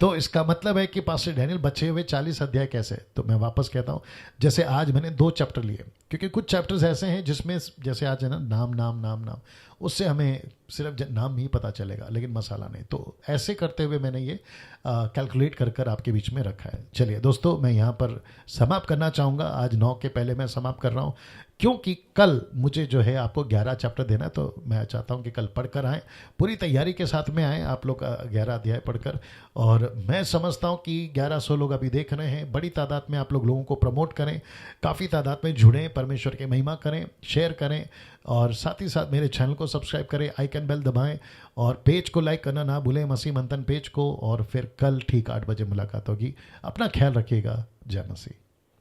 तो इसका मतलब है कि पास्टर डैनियल बचे हुए 40 अध्याय कैसे? तो मैं वापस कहता हूं, जैसे आज मैंने 2 चैप्टर लिए, क्योंकि कुछ चैप्टर्स ऐसे हैं जिसमें जैसे आज है ना नाम, उससे हमें सिर्फ नाम ही पता चलेगा लेकिन मसाला नहीं। तो ऐसे करते हुए मैंने ये कैलकुलेट कर आपके बीच में रखा है। चलिए दोस्तों, मैं यहाँ पर समाप्त करना चाहूँगा। आज 9 के पहले मैं समाप्त कर रहा हूँ, क्योंकि कल मुझे जो है आपको 11 चैप्टर देना है। तो मैं चाहता हूँ कि कल पढ़कर आएँ, पूरी तैयारी के साथ में आएँ आप लोग 11 अध्याय पढ़कर। और मैं समझता हूँ कि 1100 लोग अभी देख रहे हैं, बड़ी तादाद में आप लोगों को प्रमोट करें, काफ़ी तादाद में जुड़ें, परमेश्वर की महिमा करें, शेयर करें, और साथ ही साथ मेरे चैनल को सब्सक्राइब करें, आइकन बेल दबाएं, और पेज को लाइक करना ना भूलें, मसीह मंथन पेज को। और फिर कल ठीक 8 बजे मुलाकात होगी। अपना ख्याल रखिएगा। जय मसीह।